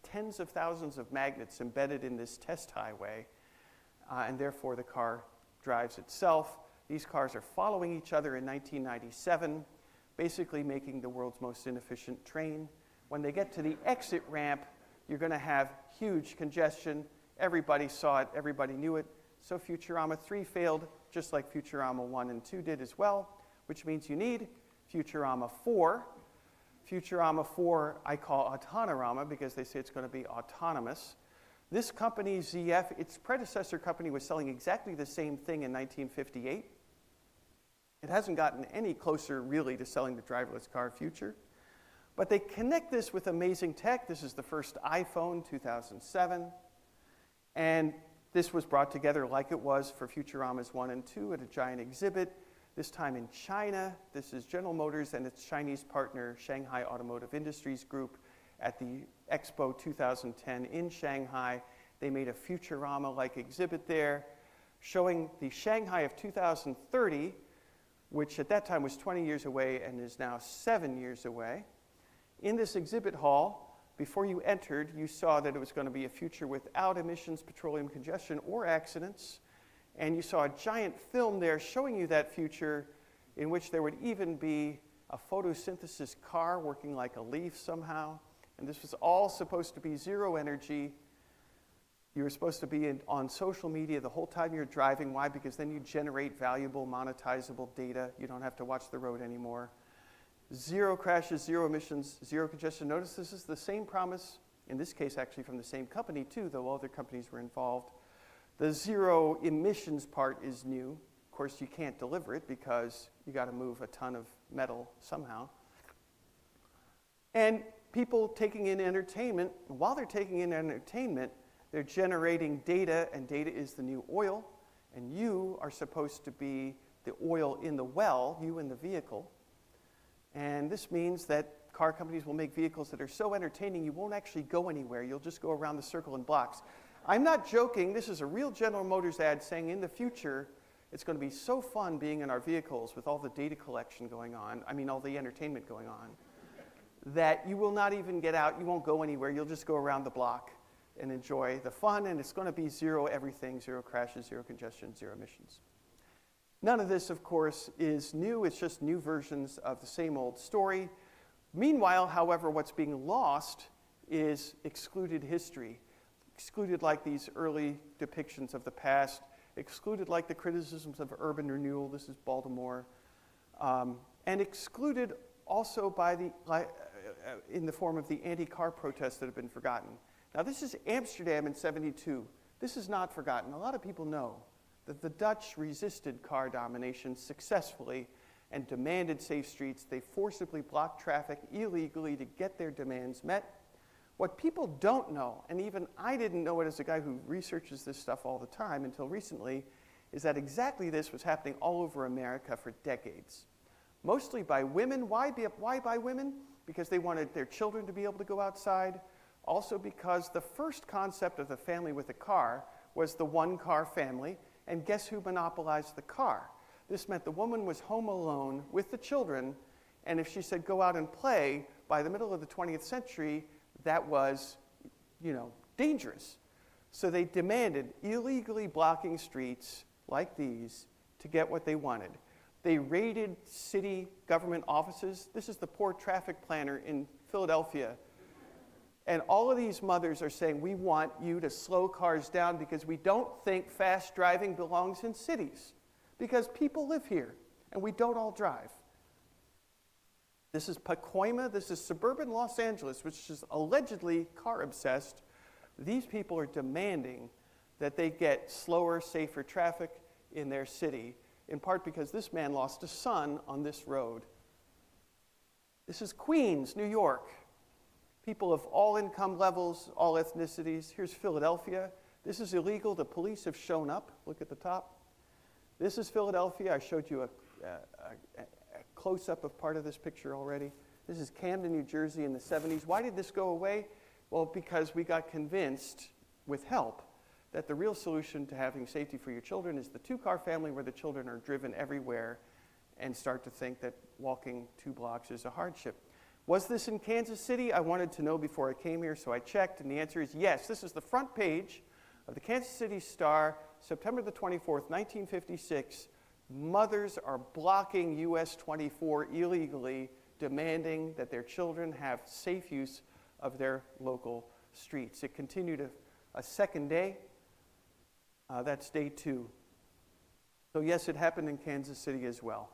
tens of thousands of magnets embedded in this test highway, and therefore the car drives itself. These cars are following each other in 1997, basically making the world's most inefficient train. When they get to the exit ramp, you're going to have huge congestion. Everybody saw it, everybody knew it. So Futurama 3 failed, just like Futurama 1 and 2 did as well, which means you need Futurama 4. Futurama 4 I call Autonorama because they say it's going to be autonomous. This company, ZF, its predecessor company was selling exactly the same thing in 1958. It hasn't gotten any closer really to selling the driverless car future. But they connect this with amazing tech. This is the first iPhone, 2007. And this was brought together like it was for Futuramas 1 and 2 at a giant exhibit, this time in China. This is General Motors and its Chinese partner, Shanghai Automotive Industries Group, at the Expo 2010 in Shanghai. They made a Futurama-like exhibit there, showing the Shanghai of 2030, which at that time was 20 years away and is now 7 years away. In this exhibit hall, before you entered, you saw that it was going to be a future without emissions, petroleum congestion, or accidents. And you saw a giant film there showing you that future, in which there would even be a photosynthesis car working like a leaf somehow. And this was all supposed to be zero energy. You were supposed to be on social media the whole time you're driving. Why? Because then you generate valuable, monetizable data. You don't have to watch the road anymore. Zero crashes, zero emissions, zero congestion. Notice this is the same promise, in this case actually from the same company too, though other companies were involved. The zero emissions part is new. Of course, you can't deliver it because you got to move a ton of metal somehow. And people taking in entertainment, while they're taking in entertainment, they're generating data, and data is the new oil, and you are supposed to be the oil in the well, you in the vehicle. And this means that car companies will make vehicles that are so entertaining you won't actually go anywhere. You'll just go around the circle in blocks. I'm not joking. This is a real General Motors ad saying in the future it's going to be so fun being in our vehicles with all the data collection going on, all the entertainment going on, that you will not even get out. You won't go anywhere. You'll just go around the block and enjoy the fun, and it's going to be zero everything, zero crashes, zero congestion, zero emissions. None of this, of course, is new. It's just new versions of the same old story. Meanwhile, however, what's being lost is excluded history, excluded like these early depictions of the past, excluded like the criticisms of urban renewal. This is Baltimore, and excluded also by in the form of the anti-car protests that have been forgotten. Now, this is Amsterdam in '72. This is not forgotten. A lot of people know that the Dutch resisted car domination successfully and demanded safe streets. They forcibly blocked traffic illegally to get their demands met. What people don't know, and even I didn't know it as a guy who researches this stuff all the time until recently, is that exactly this was happening all over America for decades. Mostly by women. Why by women? Because they wanted their children to be able to go outside. Also because the first concept of the family with a car was the one-car family. And guess who monopolized the car? This meant the woman was home alone with the children, and if she said go out and play, by the middle of the 20th century, that was, dangerous. So they demanded illegally blocking streets like these to get what they wanted. They raided city government offices. This is the port traffic planner in Philadelphia. And all of these mothers are saying, we want you to slow cars down because we don't think fast driving belongs in cities. Because people live here, and we don't all drive. This is Pacoima. This is suburban Los Angeles, which is allegedly car-obsessed. These people are demanding that they get slower, safer traffic in their city, in part because this man lost a son on this road. This is Queens, New York. People of all income levels, all ethnicities. Here's Philadelphia. This is illegal. The police have shown up. Look at the top. This is Philadelphia. I showed you a close-up of part of this picture already. This is Camden, New Jersey in the 70s. Why did this go away? Well, because we got convinced, with help, that the real solution to having safety for your children is the two-car family where the children are driven everywhere and start to think that walking 2 blocks is a hardship. Was this in Kansas City? I wanted to know before I came here, so I checked, and the answer is yes. This is the front page of the Kansas City Star, September the 24th, 1956. Mothers are blocking US 24 illegally, demanding that their children have safe use of their local streets. It continued a second day. That's day 2. So yes, it happened in Kansas City as well.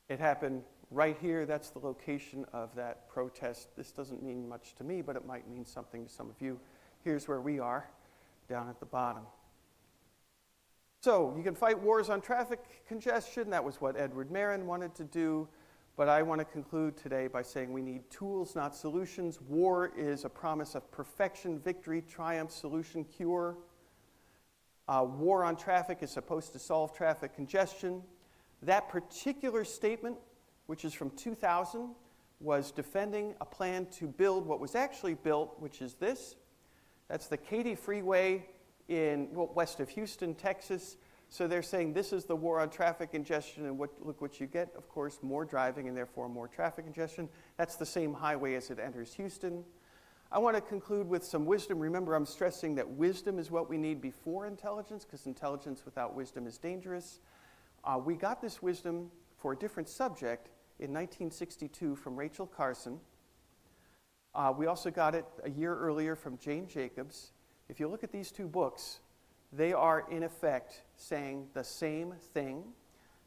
It happened right here. That's the location of that protest. This doesn't mean much to me, but it might mean something to some of you. Here's where we are, down at the bottom. So you can fight wars on traffic congestion. That was what Edward Merrin wanted to do. But I want to conclude today by saying we need tools, not solutions. War is a promise of perfection, victory, triumph, solution, cure. War on traffic is supposed to solve traffic congestion. That particular statement, which is from 2000, was defending a plan to build what was actually built, which is this. That's the Katy Freeway west of Houston, Texas. So they're saying this is the war on traffic congestion, and look what you get, of course, more driving and therefore more traffic congestion. That's the same highway as it enters Houston. I want to conclude with some wisdom. Remember, I'm stressing that wisdom is what we need before intelligence, because intelligence without wisdom is dangerous. We got this wisdom for a different subject in 1962 from Rachel Carson. We also got it a year earlier from Jane Jacobs. If you look at these two books, they are, in effect, saying the same thing.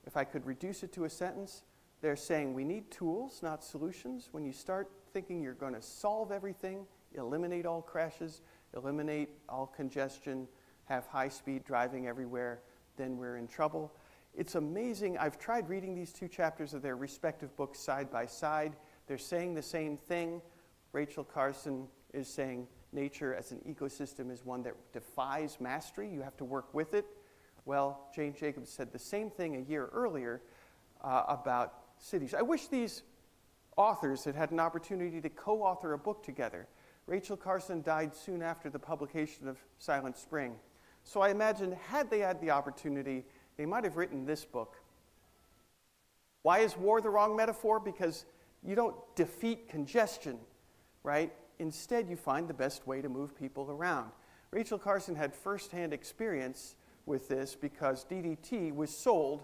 If I could reduce it to a sentence, they're saying we need tools, not solutions. When you start thinking you're going to solve everything, eliminate all crashes, eliminate all congestion, have high-speed driving everywhere, then we're in trouble. It's amazing. I've tried reading these two chapters of their respective books side by side. They're saying the same thing. Rachel Carson is saying nature as an ecosystem is one that defies mastery. You have to work with it. Well, Jane Jacobs said the same thing a year earlier about cities. I wish these authors had had an opportunity to co-author a book together. Rachel Carson died soon after the publication of Silent Spring. So I imagine had they had the opportunity, they might have written this book. Why is war the wrong metaphor? Because you don't defeat congestion, right? Instead, you find the best way to move people around. Rachel Carson had firsthand experience with this because DDT was sold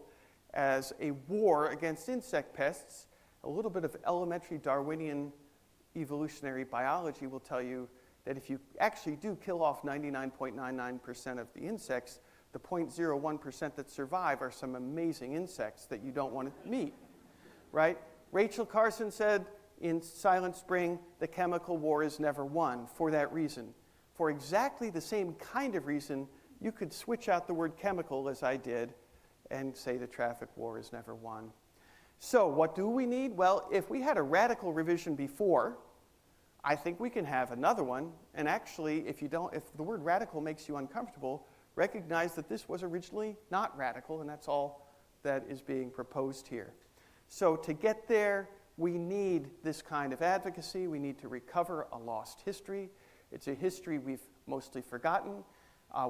as a war against insect pests. A little bit of elementary Darwinian evolutionary biology will tell you that if you actually do kill off 99.99% of the insects, the 0.01% that survive are some amazing insects that you don't want to meet, right? Rachel Carson said in Silent Spring, the chemical war is never won for that reason. For exactly the same kind of reason, you could switch out the word chemical, as I did, and say the traffic war is never won. So what do we need? Well, if we had a radical revision before, I think we can have another one. And actually, if the word radical makes you uncomfortable, recognize that this was originally not radical, and that's all that is being proposed here. So to get there, we need this kind of advocacy. We need to recover a lost history. It's a history we've mostly forgotten.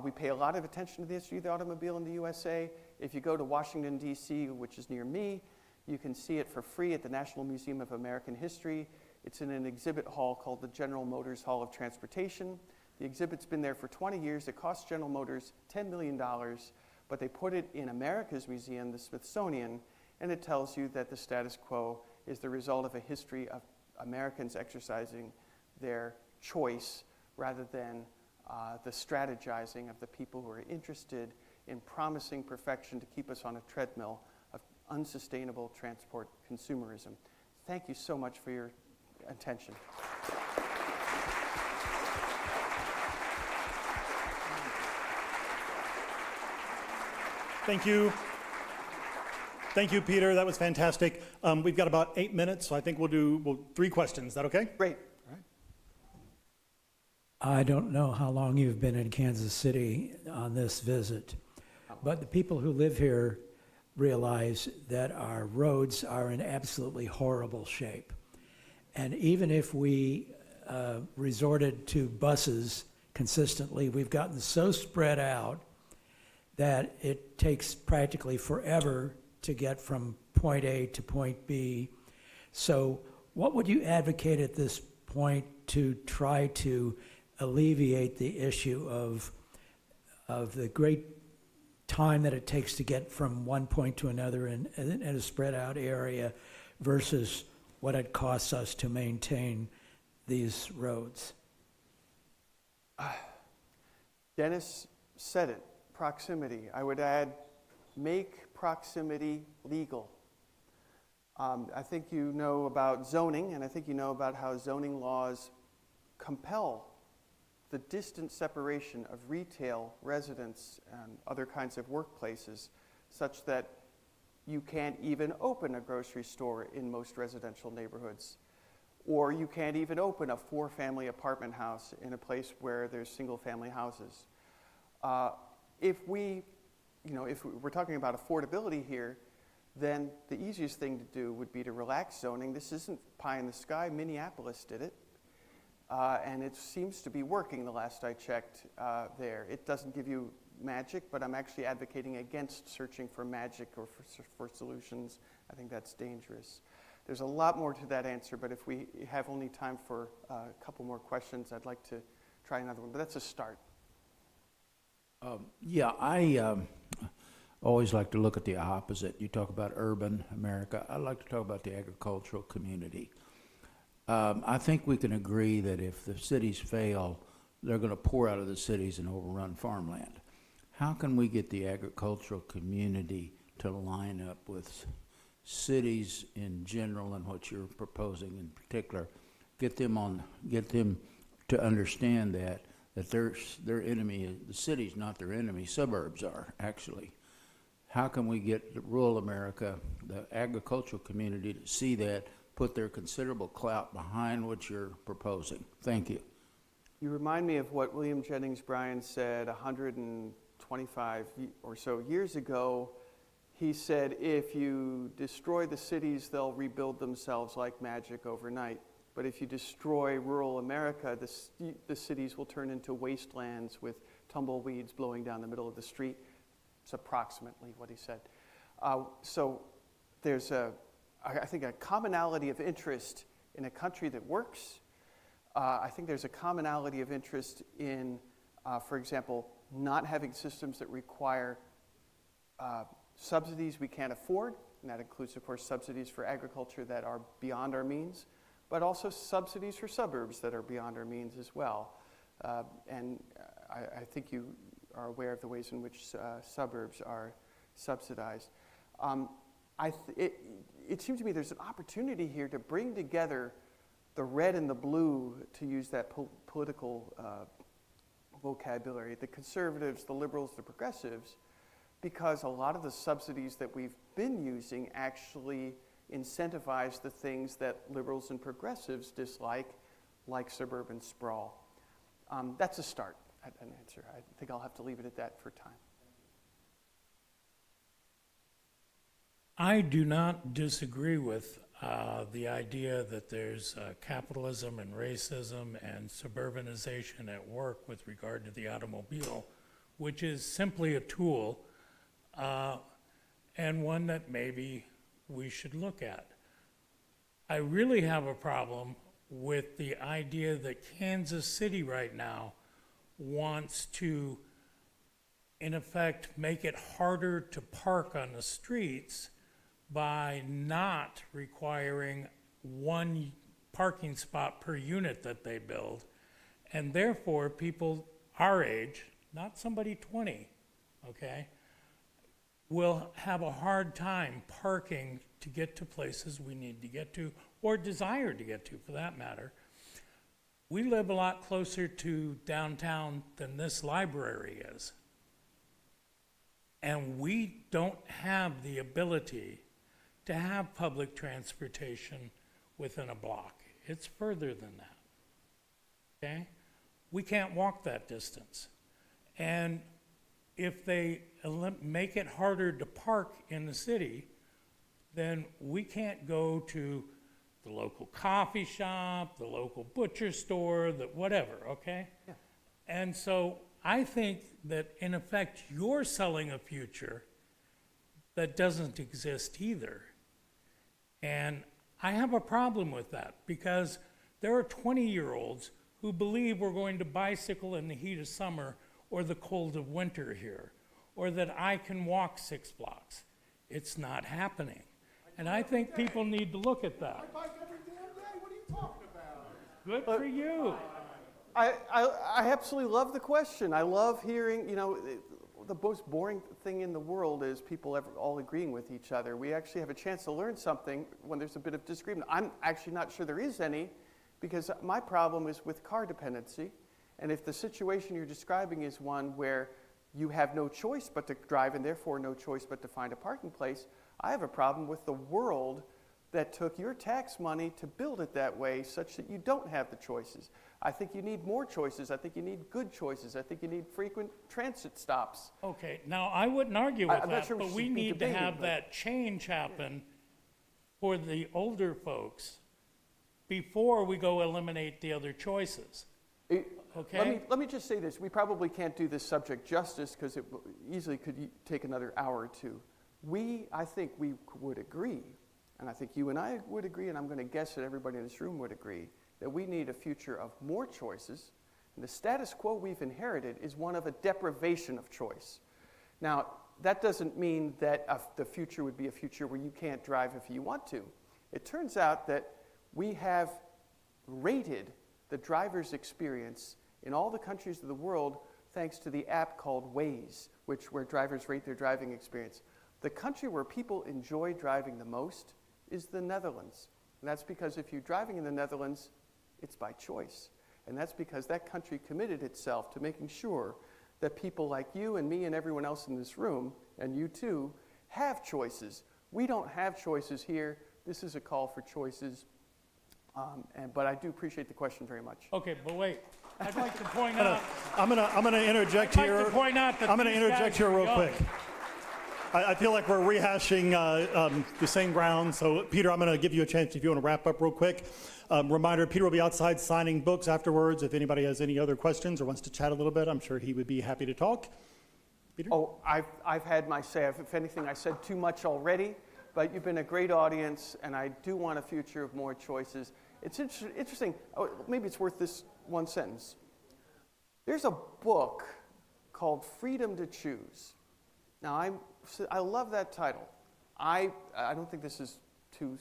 We pay a lot of attention to the history of the automobile in the USA. If you go to Washington, D.C., which is near me, you can see it for free at the National Museum of American History. It's in an exhibit hall called the General Motors Hall of Transportation. The exhibit's been there for 20 years. It cost General Motors $10 million, but they put it in America's museum, the Smithsonian, and it tells you that the status quo is the result of a history of Americans exercising their choice rather than the strategizing of the people who are interested in promising perfection to keep us on a treadmill of unsustainable transport consumerism. Thank you so much for your attention. Thank you. Thank you, Peter. That was fantastic. We've got about 8 minutes, so I think we'll do 3 questions. Is that okay? Great. I don't know how long you've been in Kansas City on this visit, but the people who live here realize that our roads are in absolutely horrible shape. And even if we resorted to buses consistently, we've gotten so spread out that it takes practically forever to get from point A to point B. So what would you advocate at this point to try to alleviate the issue of the great time that it takes to get from one point to another in a spread out area versus what it costs us to maintain these roads? Dennis said it, proximity. I would add, make proximity legal. I think you know about zoning, and I think you know about how zoning laws compel the distant separation of retail, residence, and other kinds of workplaces, such that you can't even open a grocery store in most residential neighborhoods. Or you can't even open a 4-family apartment house in a place where there's single-family houses. If we're talking about affordability here, then the easiest thing to do would be to relax zoning. This isn't pie in the sky. Minneapolis did it. And it seems to be working the last I checked there. It doesn't give you magic, but I'm actually advocating against searching for magic or for solutions. I think that's dangerous. There's a lot more to that answer, but if we have only time for a couple more questions, I'd like to try another one, but that's a start. I always like to look at the opposite. You talk about urban America. I like to talk about the agricultural community. I think we can agree that if the cities fail, they're going to pour out of the cities and overrun farmland. How can we get the agricultural community to line up with cities in general and what you're proposing in particular? Get them to understand that their enemy, the city's not their enemy, suburbs are actually. How can we get rural America, the agricultural community, to see that, put their considerable clout behind what you're proposing? Thank you. You remind me of what William Jennings Bryan said 125 or so years ago. He said, if you destroy the cities, they'll rebuild themselves like magic overnight. But if you destroy rural America, the cities will turn into wastelands with tumbleweeds blowing down the middle of the street. It's approximately what he said. So there's I think a commonality of interest in a country that works. I think there's a commonality of interest in, for example, not having systems that require subsidies we can't afford, and that includes, of course, subsidies for agriculture that are beyond our means, but also subsidies for suburbs that are beyond our means as well. And I think you are aware of the ways in which suburbs are subsidized. It seems to me there's an opportunity here to bring together the red and the blue, to use that political vocabulary, the conservatives, the liberals, the progressives, because a lot of the subsidies that we've been using actually incentivize the things that liberals and progressives dislike, like suburban sprawl. That's a start, an answer. I think I'll have to leave it at that for time. I do not disagree with the idea that there's capitalism and racism and suburbanization at work with regard to the automobile, which is simply a tool and one that maybe we should look at. I really have a problem with the idea that Kansas City right now wants to, in effect, make it harder to park on the streets by not requiring one parking spot per unit that they build. And therefore, people our age, not somebody 20, okay, will have a hard time parking to get to places we need to get to, or desire to get to, for that matter. We live a lot closer to downtown than this library is. And we don't have the ability to have public transportation within a block. It's further than that, okay? We can't walk that distance. And if they make it harder to park in the city, then we can't go to the local coffee shop, the local butcher store, the whatever, okay? Yeah. And so I think that, in effect, you're selling a future that doesn't exist either. And I have a problem with that, because there are 20-year-olds who believe we're going to bicycle in the heat of summer or the cold of winter here, or that I can walk 6 blocks. It's not happening. And I think people need to look at that. I bike every damn day. What are you talking about? Good for you. I absolutely love the question. I love hearing, the most boring thing in the world is people all agreeing with each other. We actually have a chance to learn something when there's a bit of disagreement. I'm actually not sure there is any, because my problem is with car dependency. And if the situation you're describing is one where you have no choice but to drive and therefore no choice but to find a parking place, I have a problem with the world that took your tax money to build it that way such that you don't have the choices. I think you need more choices. I think you need good choices. I think you need frequent transit stops. Okay, now I wouldn't argue with I'm not that, sure we but should we be need to debating, have but- that change happen for the older folks before we go eliminate the other choices. Okay. Let me just say this. We probably can't do this subject justice because it easily could take another hour or two. I think we would agree, and I think you and I would agree, and I'm going to guess that everybody in this room would agree, that we need a future of more choices. And the status quo we've inherited is one of a deprivation of choice. Now, that doesn't mean that the future would be a future where you can't drive if you want to. It turns out that we have rated the driver's experience in all the countries of the world thanks to the app called Waze, where drivers rate their driving experience. The country where people enjoy driving the most is the Netherlands. And that's because if you're driving in the Netherlands, it's by choice. And that's because that country committed itself to making sure that people like you and me and everyone else in this room, and you too, have choices. We don't have choices here. This is a call for choices. But I do appreciate the question very much. Okay, but wait, I'd like to point out. I'm gonna interject I'd here. like to point out that I'm gonna these interject guys here are real young. quick. I feel like we're rehashing the same ground. So, Peter, I'm gonna give you a chance if you want to wrap up real quick. Reminder: Peter will be outside signing books afterwards. If anybody has any other questions or wants to chat a little bit, I'm sure he would be happy to talk. Peter? Oh, I've had my say. If anything, I said too much already, but you've been a great audience, and I do want a future of more choices. It's interesting. Oh, maybe it's worth this one sentence. There's a book called Freedom to Choose. Now, I love that title. I don't think this is too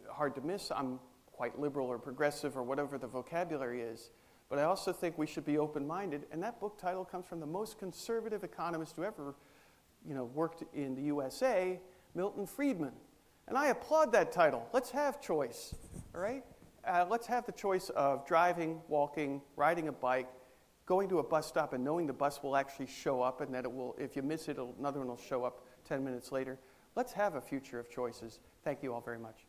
hard to miss. I'm quite liberal or progressive or whatever the vocabulary is. But I also think we should be open-minded. And that book title comes from the most conservative economist who ever worked in the USA, Milton Friedman. And I applaud that title. Let's have choice, all right? Let's have the choice of driving, walking, riding a bike, going to a bus stop and knowing the bus will actually show up and that it will, if you miss it, another one will show up 10 minutes later. Let's have a future of choices. Thank you all very much.